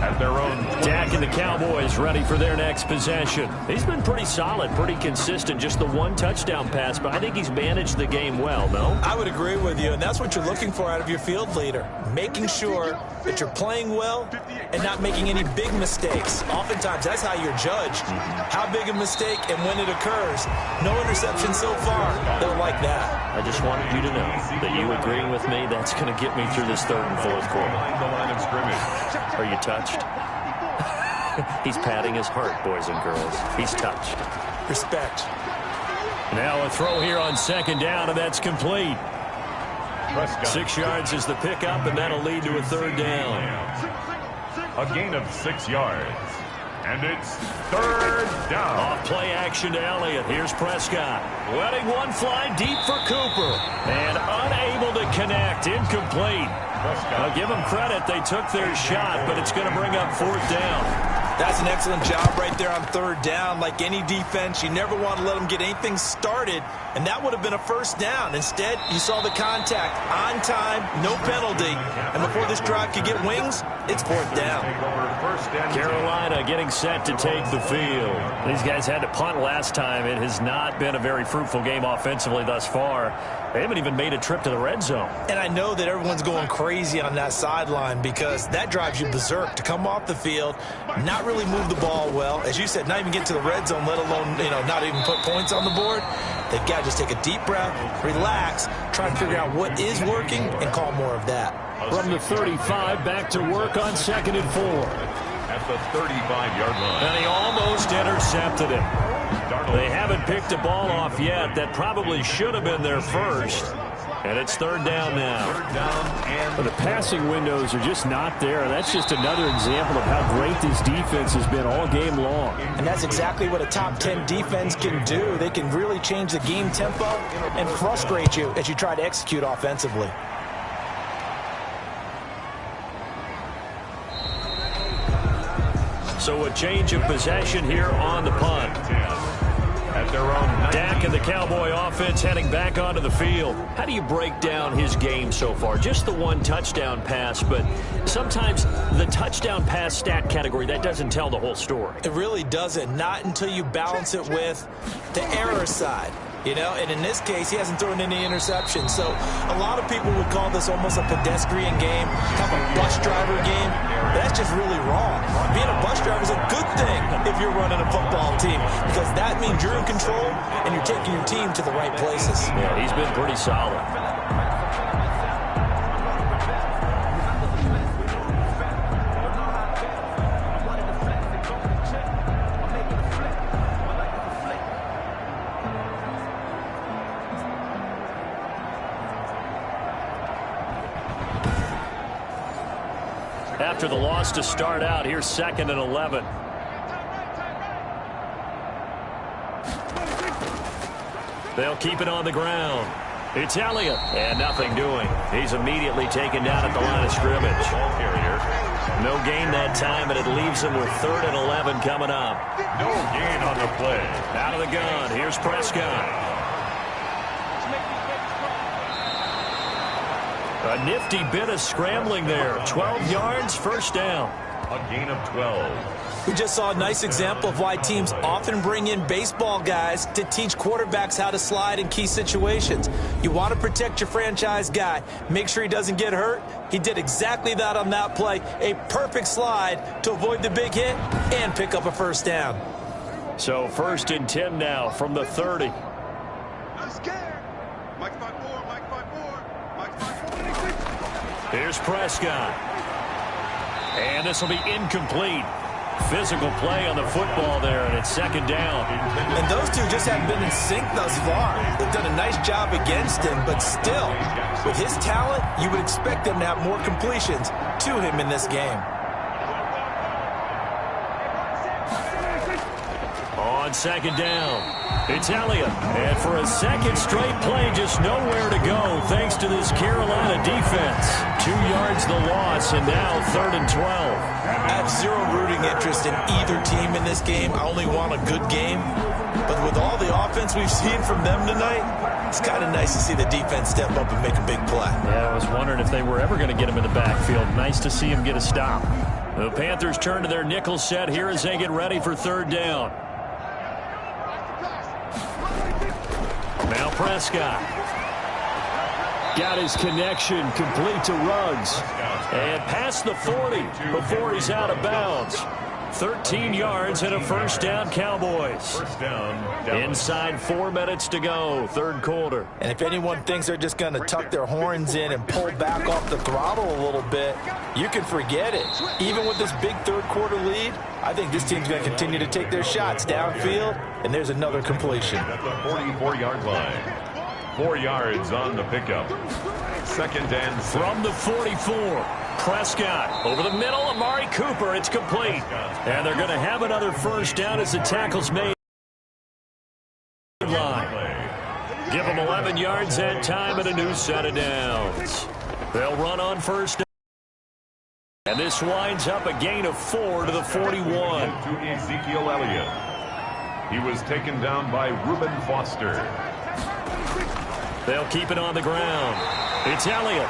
At their own. Dak and the Cowboys ready for their next possession. He's been pretty solid, pretty consistent, just the 1 touchdown pass, but I think he's managed the game well, no? I would agree with you, and that's what you're looking for out of your field leader. Making sure that you're playing well and not making any big mistakes. Oftentimes, that's how you're judged. How big a mistake and when it occurs. No interception so far. Don't like that. I just wanted you to know that you agreeing with me, that's going to get me through this 3rd and 4th quarter. The line of scrimmage. Are you touched? He's patting his heart, boys and girls. He's touched. Respect. Now a throw here on 2nd down, and that's complete. Prescott. 6 yards is the pickup, and that'll lead to a 3rd down. A gain of 6 yards. And it's 3rd down. Off play action to Elliott. Here's Prescott. Letting one fly deep for Cooper. And unable to connect. Incomplete. I'll give them credit. They took their shot, but it's going to bring up 4th down. That's an excellent job right there on 3rd down. Like any defense, you never want to let them get anything started, and that would have been a 1st down. Instead, you saw the contact on time, no penalty, and before this drive could get wings, it's 4th down. Carolina getting set to take the field. These guys had to punt last time. It has not been a very fruitful game offensively thus far. They haven't even made a trip to the red zone. And I know that everyone's going crazy on that sideline because that drives you berserk to come off the field, not really move the ball well. As you said, not even get to the red zone, let alone, not even put points on the board. They've got to just take a deep breath, relax, try to figure out what is working, and call more of that. From the 35, back to work on 2nd and 4. At the 35-yard line. And he almost intercepted it. They haven't picked a ball off yet. That probably should have been their first. And it's 3rd down now. But the passing windows are just not there. That's just another example of how great this defense has been all game long. And that's exactly what a top 10 defense can do. They can really change the game tempo and frustrate you as you try to execute offensively. So a change of possession here on the punt. At their own. Dak and the Cowboy offense heading back onto the field. How do you break down his game so far? Just the 1 touchdown pass, but sometimes the touchdown pass stat category, that doesn't tell the whole story. It really doesn't, not until you balance it with the error side. And in this case, he hasn't thrown any interceptions. So a lot of people would call this almost a pedestrian game, kind of a bus driver game. But that's just really wrong. Being a bus driver is a good thing if you're running a football team because that means you're in control and you're taking your team to the right places. Yeah, he's been pretty solid. After the loss to start out, here's 2nd and 11. They'll keep it on the ground. It's Elliott, and nothing doing. He's immediately taken down at the line of scrimmage. No gain that time, and it leaves him with 3rd and 11 coming up. No gain on the play. Out of the gun, here's Prescott. A nifty bit of scrambling there. 12 yards, 1st down. A gain of 12. We just saw a nice example of why teams often bring in baseball guys to teach quarterbacks how to slide in key situations. You want to protect your franchise guy. Make sure he doesn't get hurt. He did exactly that on that play. A perfect slide to avoid the big hit and pick up a first down. So 1st and 10 now from the 30. I'm scared. Mike 5-4, Mike 5-4, Mike 5-4. Here's Prescott. And this will be incomplete. Physical play on the football there, and it's 2nd down. And those two just haven't been in sync thus far. They've done a nice job against him, but still, with his talent, you would expect them to have more completions to him in this game. On 2nd down, it's Elliott. And for a second straight play, just nowhere to go thanks to this Carolina defense. 2 yards the loss, and now 3rd and 12. I have zero rooting interest in either team in this game. I only want a good game. But with all the offense we've seen from them tonight, it's kind of nice to see the defense step up and make a big play. Yeah, I was wondering if they were ever going to get him in the backfield. Nice to see him get a stop. The Panthers turn to their nickel set here as they get ready for 3rd down. Now Prescott. Got his connection complete to Ruggs. And past the 40 before he's out of bounds. 13 yards and a first down, Cowboys. First down, Dallas. Inside 4 minutes to go, 3rd quarter. And if anyone thinks they're just going to tuck their horns in and pull back off the throttle a little bit, you can forget it. Even with this big 3rd quarter lead, I think this team's going to continue to take their shots downfield, and there's another completion. At the 44-yard line. 4 yards on the pickup. 2nd and 6. From the 44, Prescott over the middle. Amari Cooper, it's complete. And they're going to have another first down as the tackle's made. Give them 11 yards that time and a new set of downs. They'll run on 1st down. And this winds up a gain of 4 to the 41. To Ezekiel Elliott. He was taken down by Reuben Foster. They'll keep it on the ground. It's Elliott.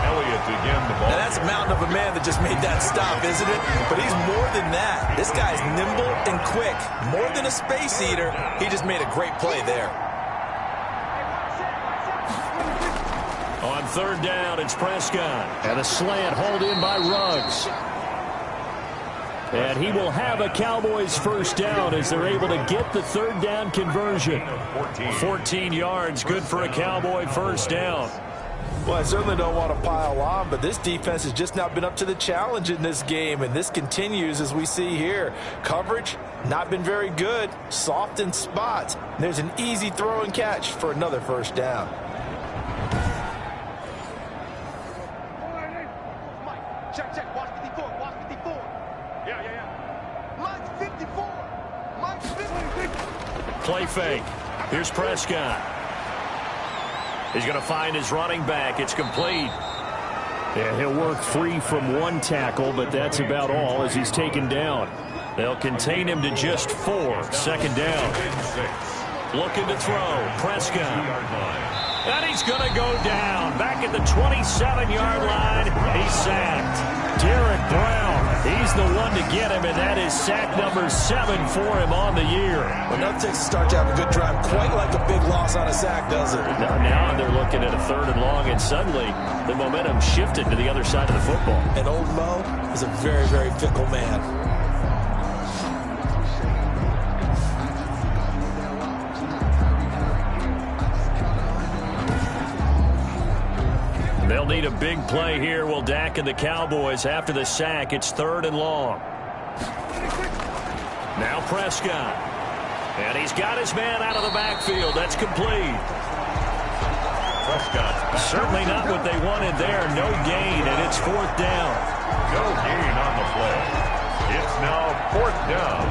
Elliott again, the ball. Now that's a mountain of a man that just made that stop, isn't it? But he's more than that. This guy's nimble and quick. More than a space eater. He just made a great play there. On 3rd down, it's Prescott. And a slant hauled in by Ruggs. And he will have a Cowboys first down as they're able to get the 3rd down conversion. 14 yards, good for a Cowboy first down. Well, I certainly don't want to pile on, but this defense has just not been up to the challenge in this game, and this continues as we see here. Coverage, not been very good, soft in spots. There's an easy throw and catch for another first down. Check, watch 54, watch 54. Yeah. Mike 54, Mike 54. Play fake. Here's Prescott. He's going to find his running back. It's complete. And he'll work free from 1 tackle, but that's about all as he's taken down. They'll contain him to just 4. 2nd down. Looking to throw. Prescott. And he's going to go down. Back at the 27-yard line. He's sacked. Derek Brown, he's the one to get him, and that is sack number 7 for him on the year. Well, that takes a start to have a good drive, quite like a big loss on a sack, does it? Now they're looking at a 3rd and long, and suddenly the momentum shifted to the other side of the football. And old Mo is a very, very fickle man. They'll need a big play here. Will Dak and the Cowboys after the sack. It's 3rd and long. Now Prescott. And he's got his man out of the backfield. That's complete. Prescott. Certainly not what they wanted there. No gain, and it's 4th down. No gain on the play. It's now 4th down.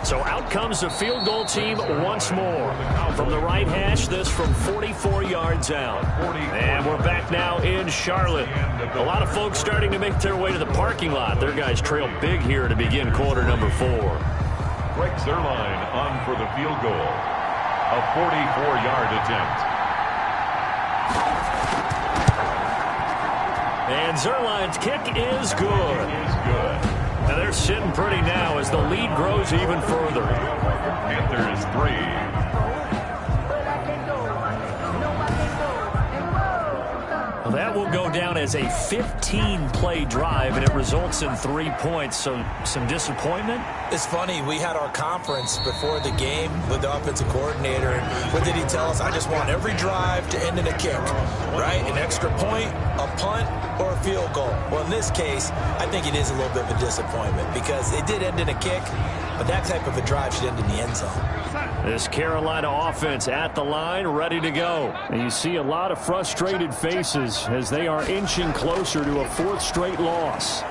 So out comes the field goal team once more. From the right hash, this from 44 yards out. And we're back now in Charlotte. A lot of folks starting to make their way to the parking lot. Their guys trail big here to begin quarter number 4. Greg Zuerlein on for the field goal. A 44-yard attempt. And Zuerlein's kick is good. Now they're sitting pretty now as the lead grows even further. Panthers 3. Well, that will go down as a 15-play drive, and it results in 3 points. So some disappointment. It's funny, we had our conference before the game with the offensive coordinator, and what did he tell us? I just want every drive to end in a kick, right? An extra point, a punt, or a field goal. Well, in this case, I think it is a little bit of a disappointment because it did end in a kick, but that type of a drive should end in the end zone. This Carolina offense at the line, ready to go. And you see a lot of frustrated faces as they are inching closer to a 4th straight loss.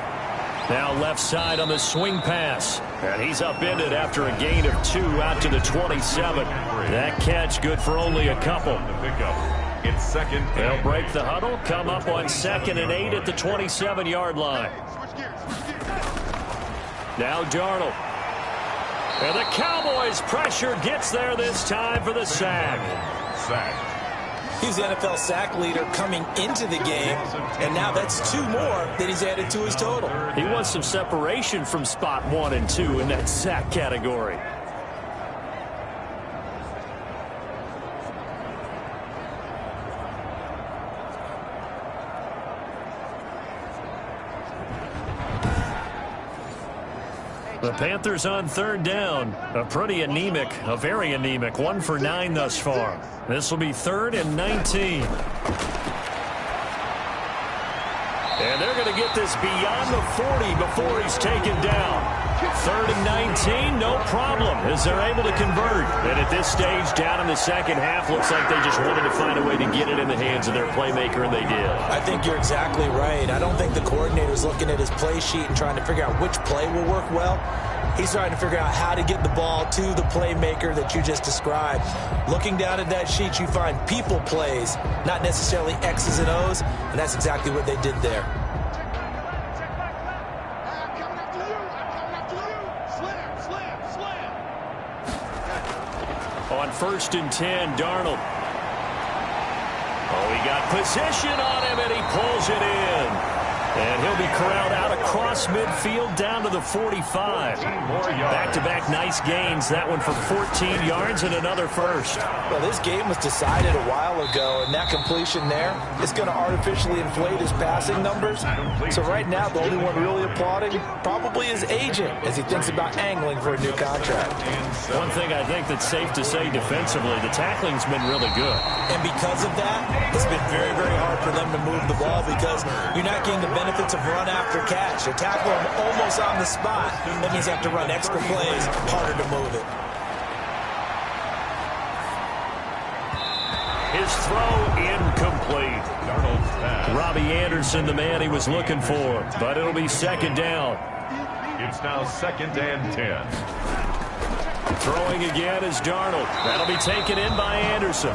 Now left side on the swing pass. And he's upended after a gain of 2 out to the 27. That catch good for only a couple. It's second. They'll break the huddle, come up on 2nd and 8 at the 27-yard line. Now Darnold. And the Cowboys' pressure gets there this time for the sack. He's the NFL sack leader coming into the game, and now that's 2 more that he's added to his total. He wants some separation from spot 1 and 2 in that sack category. The Panthers on 3rd down. A very anemic 1 for 9 thus far. This will be 3rd and 19. And they're going to get this beyond the 40 before he's taken down. 3rd and 19, no problem, as they're able to convert. And at this stage, down in the second half, looks like they just wanted to find a way to get it in the hands of their playmaker, and they did. I think you're exactly right. I don't think the coordinator's looking at his play sheet and trying to figure out which play will work well. He's trying to figure out how to get the ball to the playmaker that you just described. Looking down at that sheet, you find people plays, not necessarily X's and O's, and that's exactly what they did there. On 1st and 10, Darnold. Oh, he got position on him, and he pulls it in. And he'll be corralled out across midfield down to the 45. Back-to-back nice gains. That one for 14 yards and another first. Well, this game was decided a while ago, and that completion there is going to artificially inflate his passing numbers. So right now, the only one really applauding probably his agent as he thinks about angling for a new contract. One thing I think that's safe to say defensively, the tackling's been really good. And because of that, it's been very, very hard for them to move the ball because you're not getting the benefits of run after catch. You tackle him almost on the spot. That means you have to run extra plays, harder to move it. His throw incomplete. Robbie Anderson, the man he was looking for, but it'll be 2nd down. It's now 2nd and 10. Throwing again is Darnold. That'll be taken in by Anderson.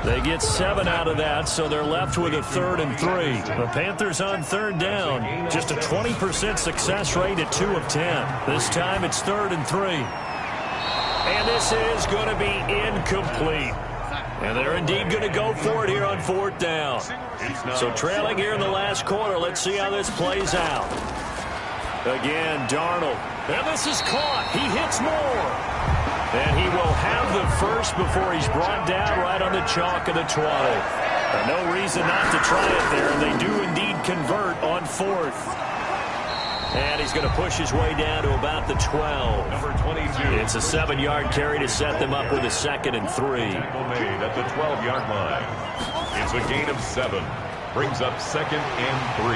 They get 7 out of that, so they're left with a 3rd and 3. The Panthers on 3rd down. Just a 20% success rate at 2 of 10. This time it's 3rd and 3. And this is going to be incomplete. And they're indeed going to go for it here on 4th down. So trailing here in the last quarter, let's see how this plays out. Again, Darnold. And this is caught. He hits more. And he will have the first before he's brought down right on the chalk of the 20. No reason not to try it there. And they do indeed convert on 4th. And he's going to push his way down to about the 12. Number 22. It's a 7-yard carry to set them up with a 2nd and 3. Tackle made at the 12-yard line. It's a gain of 7. Brings up 2nd and 3.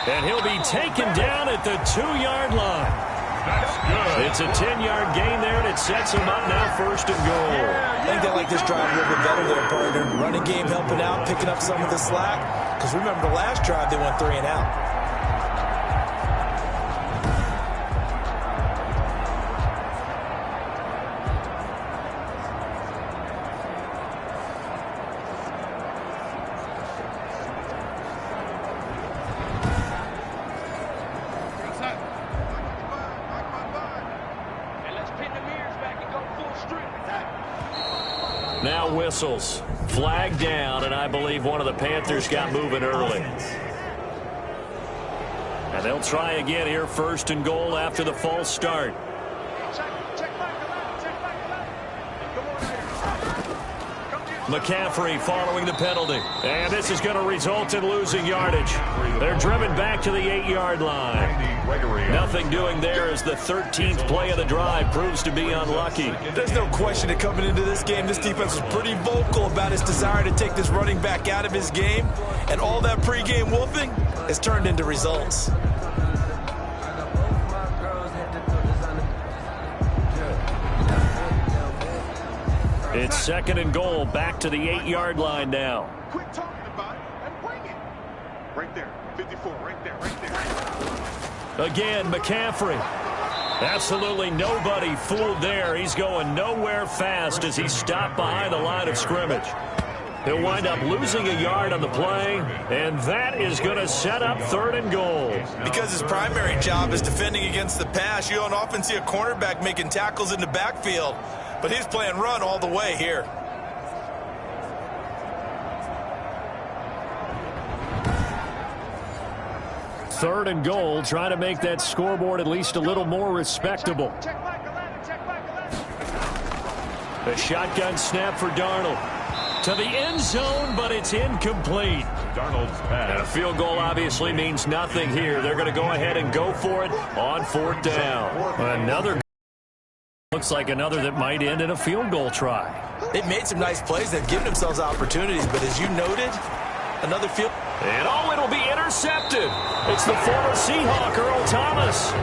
And he'll be taken down at the 2-yard line. That's good. It's a 10-yard gain there, and it sets them up now 1st and goal. I think they like this drive a little bit better there, partner. Running game helping out, picking up some of the slack. Because remember, the last drive, they went 3 and out. more whistles. Flag down, and I believe one of the Panthers got moving early. And they'll try again here, first and goal after the false start. McCaffrey following the penalty. And this is going to result in losing yardage. They're driven back to the 8-yard line. Nothing doing there as the 13th play of the drive proves to be unlucky. There's no question that coming into this game, this defense was pretty vocal about his desire to take this running back out of his game. And all that pregame wolfing has turned into results. It's second and goal, back to the 8-yard line now. Quit talking about it and bring it. Right there, 54, right there. Again, McCaffrey. Absolutely nobody fooled there. He's going nowhere fast as he's stopped behind the line of scrimmage. He'll wind up losing a yard on the play, and that is going to set up third and goal. Because his primary job is defending against the pass, you don't often see a cornerback making tackles in the backfield. But he's playing run all the way here. Third and goal, trying to make that scoreboard at least a little more respectable. A shotgun snap for Darnold. To the end zone, but it's incomplete. Darnold's pass. And a field goal obviously means nothing here. They're going to go ahead and go for it on fourth down. Another. Looks like another that might end in a field goal try. They've made some nice plays. They've given themselves opportunities, but as you noted, another field. And it'll be intercepted. It's the former Seahawk, Earl Thomas.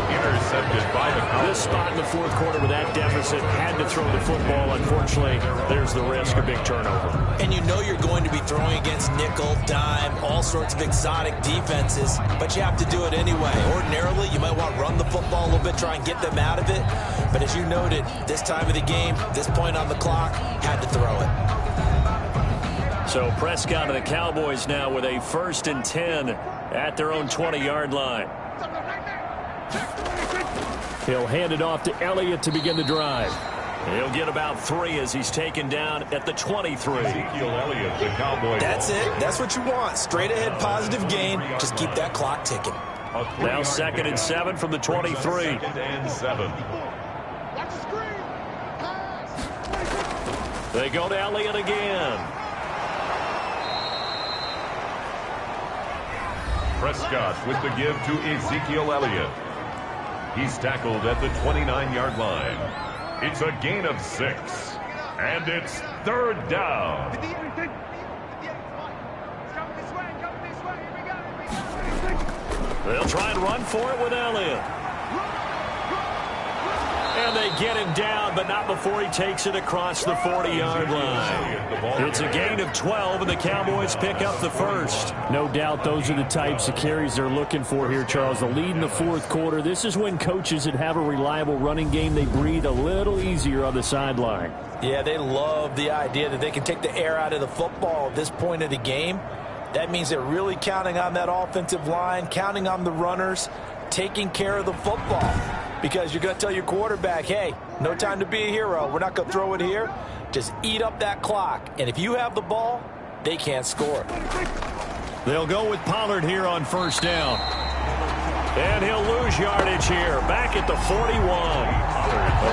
Intercepted by the Cowboys. This spot in the fourth quarter with that deficit, had to throw the football. Unfortunately, there's the risk of big turnover. And you know you're going to be throwing against nickel, dime, all sorts of exotic defenses, but you have to do it anyway. Ordinarily, you might want to run the football a little bit, try and get them out of it. But as you noted, this time of the game, this point on the clock, had to throw it. So Prescott and the Cowboys now with a 1st and 10 at their own 20-yard line. He'll hand it off to Elliott to begin the drive. He'll get about 3 as he's taken down at the 23. Ezekiel Elliott, the Cowboy. That's it. That's what you want. Straight ahead positive gain. Just keep that clock ticking. Now 2nd and 7 from the 23. 2nd and 7. They go to Elliott again. Prescott with the give to Ezekiel Elliott. He's tackled at the 29-yard line. It's a gain of 6. And it's third down. They'll try and run for it with Elliott. And they get him down, but not before he takes it across the 40-yard line. It's a gain of 12, and the Cowboys pick up the first. No doubt those are the types of carries they're looking for here, Charles. The lead in the fourth quarter. This is when coaches that have a reliable running game, they breathe a little easier on the sideline. Yeah, they love the idea that they can take the air out of the football at this point of the game. That means they're really counting on that offensive line, counting on the runners, taking care of the football. Because you're going to tell your quarterback, hey, no time to be a hero. We're not going to throw it here. Just eat up that clock. And if you have the ball, they can't score. They'll go with Pollard here on first down. And he'll lose yardage here. Back at the 41.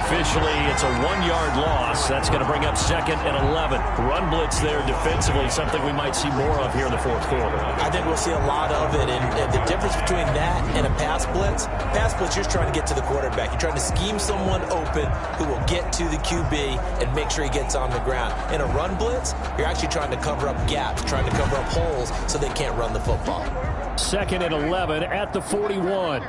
Officially, it's a 1-yard loss. That's going to bring up 2nd and 11. Run blitz there defensively, something we might see more of here in the fourth quarter. I think we'll see a lot of it. And the difference between that and a pass blitz, you're just trying to get to the quarterback. You're trying to scheme someone open who will get to the QB and make sure he gets on the ground. In a run blitz, you're actually trying to cover up gaps, trying to cover up holes so they can't run the football. 2nd and 11 at the 41.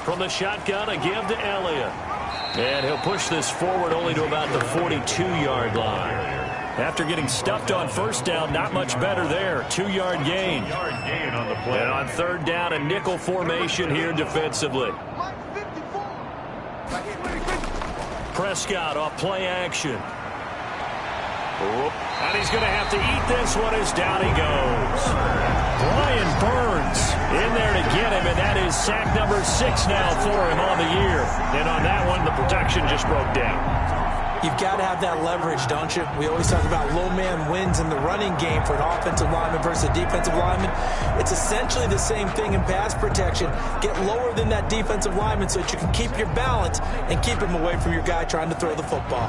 From the shotgun, a give to Elliott. And he'll push this forward only to about the 42-yard line. After getting stuffed on first down, not much better there. 2-yard gain. On the play. And on third down, a nickel formation here defensively. Prescott off play action. And he's going to have to eat this one as down he goes. Brian Burns in there to get him, and that is sack number 6 now for him on the year. And on that one, the protection just broke down. You've got to have that leverage, don't you? We always talk about low man wins in the running game for an offensive lineman versus a defensive lineman. It's essentially the same thing in pass protection. Get lower than that defensive lineman so that you can keep your balance and keep him away from your guy trying to throw the football.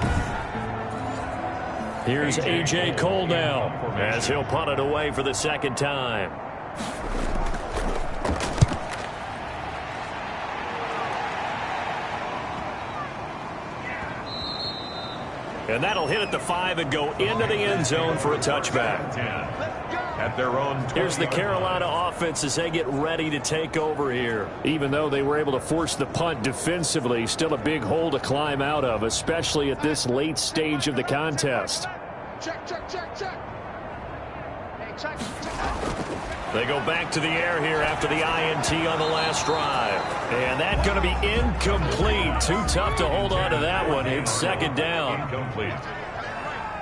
Here's A.J. Cole now as he'll punt it away for the second time. And that'll hit at the 5 and go into the end zone for a touchback. At their own. Here's the Carolina offense as they get ready to take over here. Even though they were able to force the punt defensively, still a big hole to climb out of, especially at this late stage of the contest. Check. Hey, check. They go back to the air here after the INT on the last drive. And that's going to be incomplete. Too tough to hold on to that one. It's second down. Incomplete.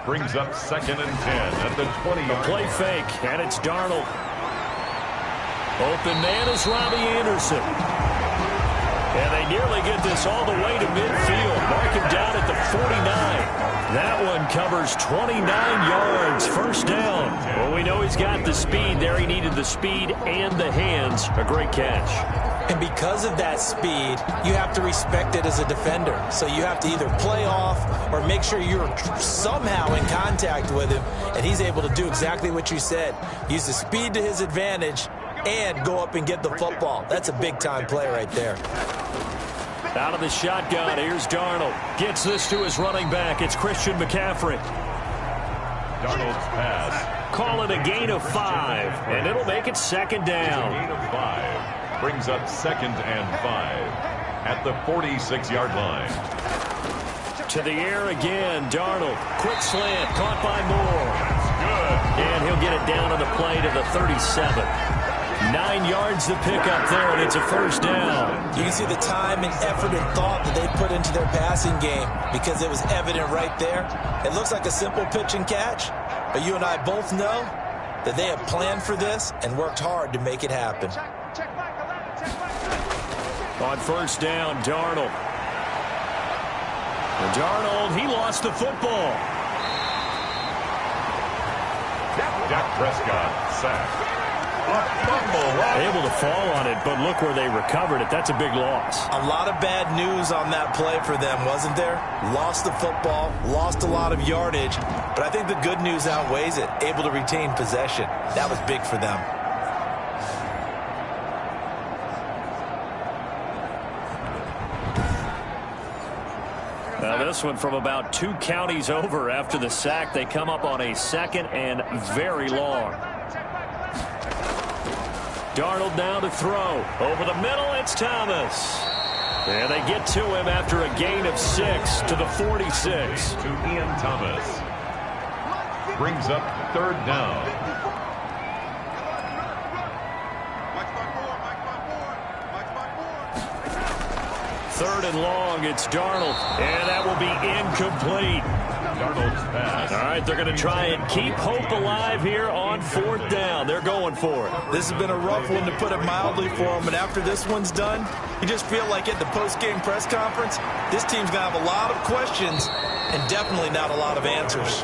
Brings up 2nd and 10 at the 20. The play fake, and it's Darnold. Open man is Robbie Anderson. And they nearly get this all the way to midfield. Mark him down at the 49. That one covers 29 yards. First down. Well, we know he's got the speed there. He needed the speed and the hands. A great catch. And because of that speed, you have to respect it as a defender. So you have to either play off or make sure you're somehow in contact with him. And he's able to do exactly what you said. Use the speed to his advantage and go up and get the football. That's a big-time play right there. Out of the shotgun, here's Darnold. Gets this to his running back. It's Christian McCaffrey. Darnold's pass. Call it a gain of 5, and it'll make it second down. Gain of 5. Brings up 2nd and 5 at the 46-yard line. To the air again, Darnold. Quick slant, caught by Moore. Good. And he'll get it down on the play to the 37. 9 yards to pick up there, and it's a first down. You can see the time and effort and thought that they put into their passing game because it was evident right there. It looks like a simple pitch and catch, but you and I both know that they have planned for this and worked hard to make it happen. On first down, Darnold. And Darnold, he lost the football. Dak Prescott sacked. Able to fall on it, but look where they recovered it. That's a big loss. A lot of bad news on that play for them, wasn't there? Lost the football, lost a lot of yardage, but I think the good news outweighs it. Able to retain possession. That was big for them. Now this one from about 2 counties over after the sack. They come up on a 2nd and very long. Darnold now to throw. Over the middle, it's Thomas. And they get to him after a gain of 6 to the 46. To Ian Thomas. Brings up 3rd down. Third and long, it's Darnold. And that will be incomplete. Darnold's pass. All right, they're going to try and keep hope alive here on 4th down. They're going for it. This has been a rough one, to put it mildly, for them. But after this one's done, you just feel like at the post-game press conference, this team's going to have a lot of questions and definitely not a lot of answers.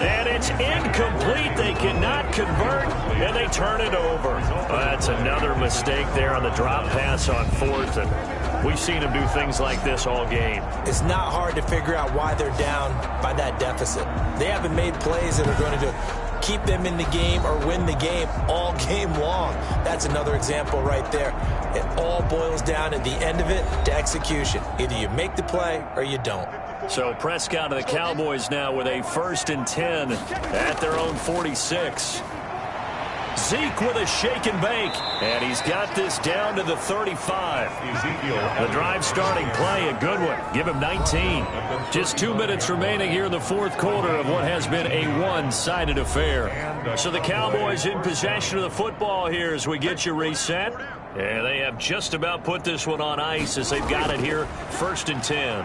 And it's incomplete. They cannot convert, and they turn it over. That's another mistake there on the drop pass on 4th. And we've seen them do things like this all game. It's not hard to figure out why they're down by that deficit. They haven't made plays that are going to keep them in the game or win the game all game long. That's another example right there. It all boils down at the end of it to execution. Either you make the play or you don't. So Prescott and the Cowboys now with a 1st and 10 at their own 46. Zeke with a shake and bake, and he's got this down to the 35. The drive starting play, a good one. Give him 19. Just 2 minutes remaining here in the 4th quarter of what has been a one-sided affair. So the Cowboys in possession of the football here as we get you reset. And they have just about put this one on ice as they've got it here, 1st and 10.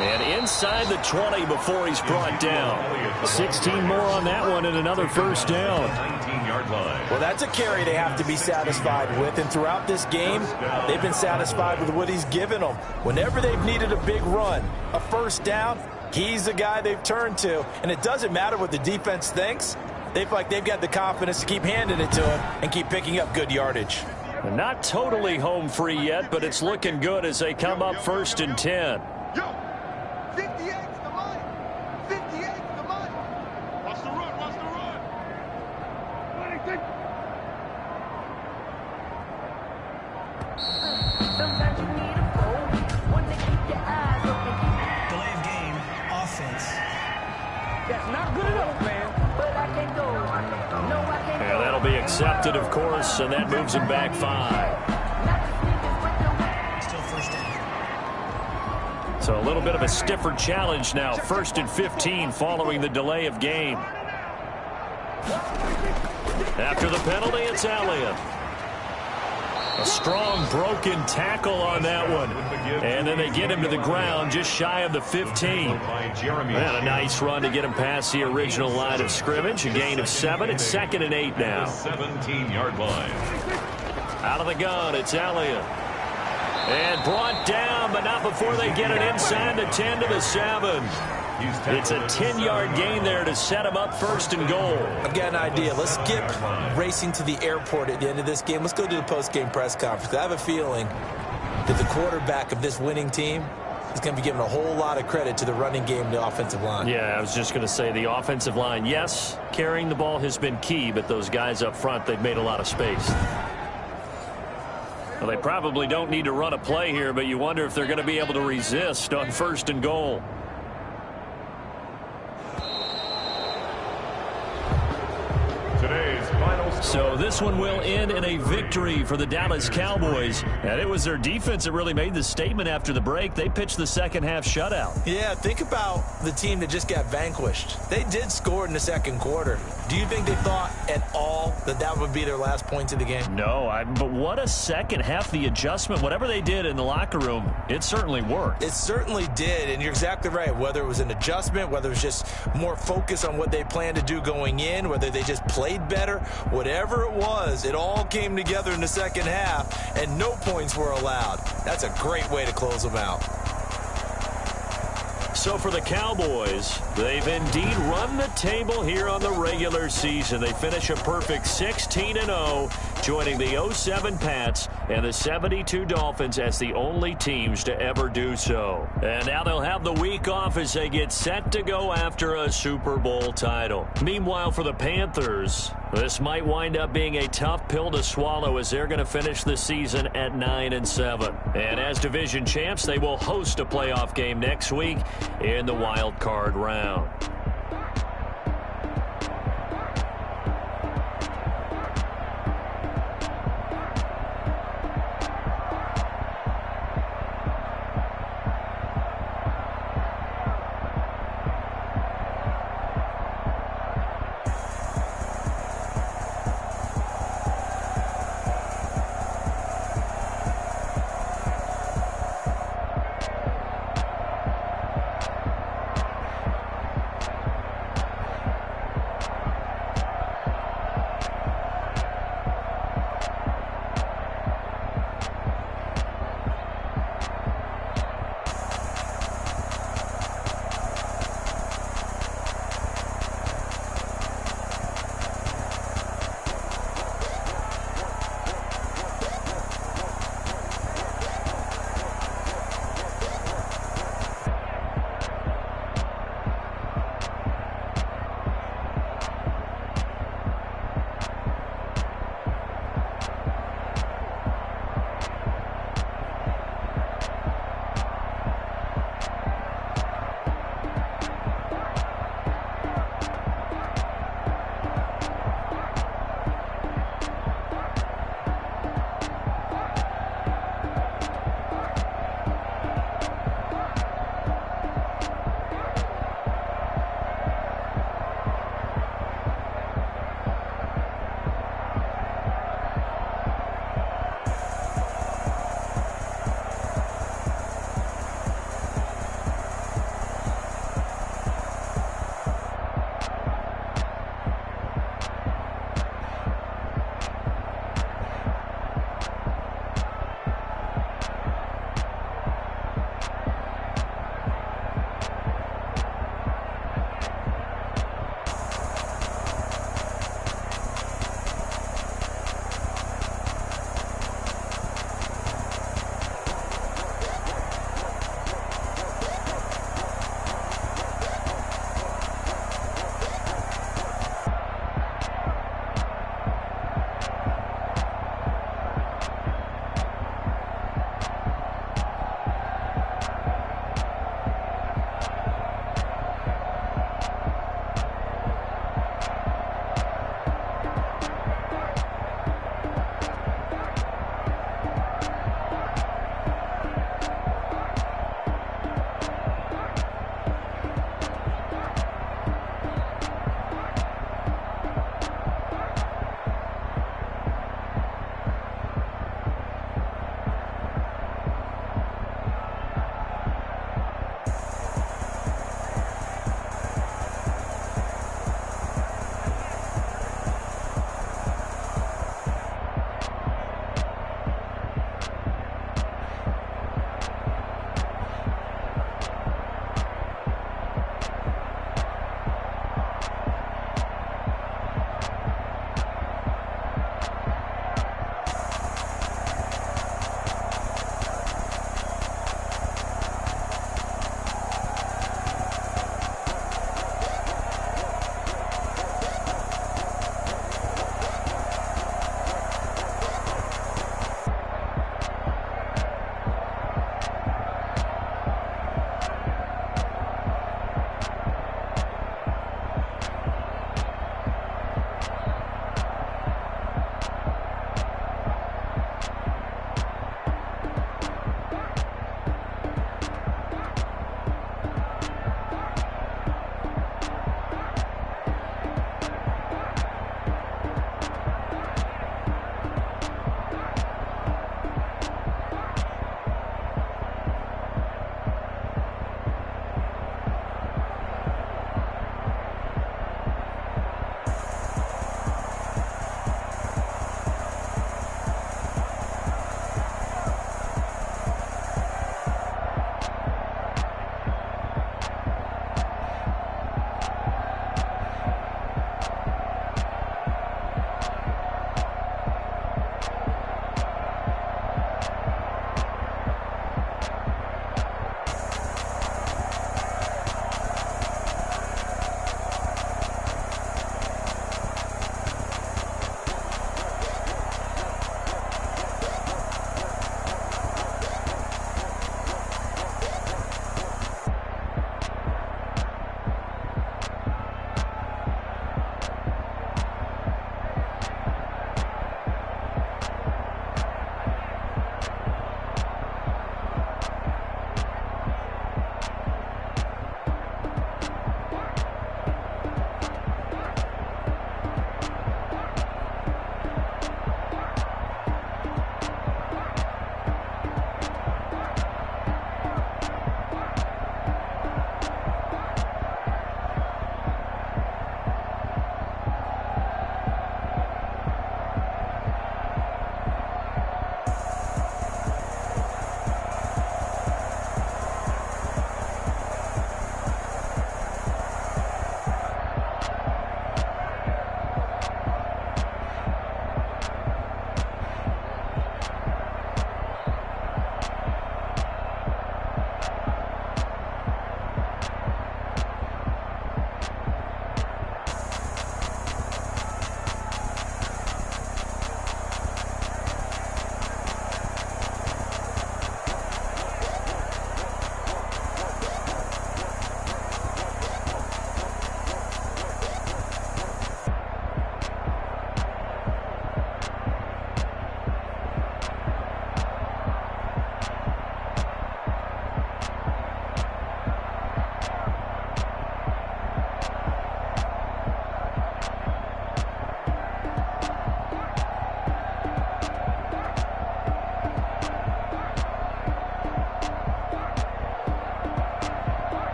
And inside the 20 before he's brought down. 16 more on that one and another first down. 19-yard line. Well, that's a carry they have to be satisfied with. And throughout this game, they've been satisfied with what he's given them. Whenever they've needed a big run, a first down, he's the guy they've turned to. And it doesn't matter what the defense thinks. They feel like they've got the confidence to keep handing it to him and keep picking up good yardage. Not totally home free yet, but it's looking good as they come up 1st and 10. Yo, 58's the money. 58's the money. Watch the run. Watch the run. Sometimes you need a phone, one to keep your eyes open. Delay of game, offense. That's not good enough, man. But I can't go. No, I can't go. And that'll be accepted, of course, and that moves him back 5. Still first down. So a little bit of a stiffer challenge now. 1st and 15 following the delay of game. After the penalty, it's Elliott. A strong broken tackle on that one. And then they get him to the ground just shy of the 15. And a nice run to get him past the original line of scrimmage. A gain of 7. It's 2nd and 8 now. 17-yard line. Out of the gun, it's Elliott. And brought down, but not before they get it inside the 10 to the 7. It's a 10-yard gain there to set him up 1st and goal. I've got an idea. Let's skip racing to the airport at the end of this game. Let's go to the post-game press conference. I have a feeling that the quarterback of this winning team is going to be giving a whole lot of credit to the running game and the offensive line. Yeah, I was just going to say the offensive line, yes, carrying the ball has been key, but those guys up front, they've made a lot of space. Well, they probably don't need to run a play here, but you wonder if they're going to be able to resist on 1st and goal. Today's final score. So this one will end in a victory for the Dallas Cowboys. And it was their defense that really made the statement after the break. They pitched the second-half shutout. Yeah, think about the team that just got vanquished. They did score in the second quarter. Do you think they thought at all that that would be their last points of the game? No, but what a second half. The adjustment, whatever they did in the locker room, it certainly worked. It certainly did, and you're exactly right. Whether it was an adjustment, whether it was just more focus on what they planned to do going in, whether they just played better, whatever it was, it all came together in the second half, and no points were allowed. That's a great way to close them out. So for the Cowboys, they've indeed run the table here on the regular season. They finish a perfect 16-0, joining the 07 Pats and the 72 Dolphins as the only teams to ever do so. And now they'll have the week off as they get set to go after a Super Bowl title. Meanwhile, for the Panthers, this might wind up being a tough pill to swallow as they're going to finish the season at 9-7. And as division champs, they will host a playoff game next week in the wild card round.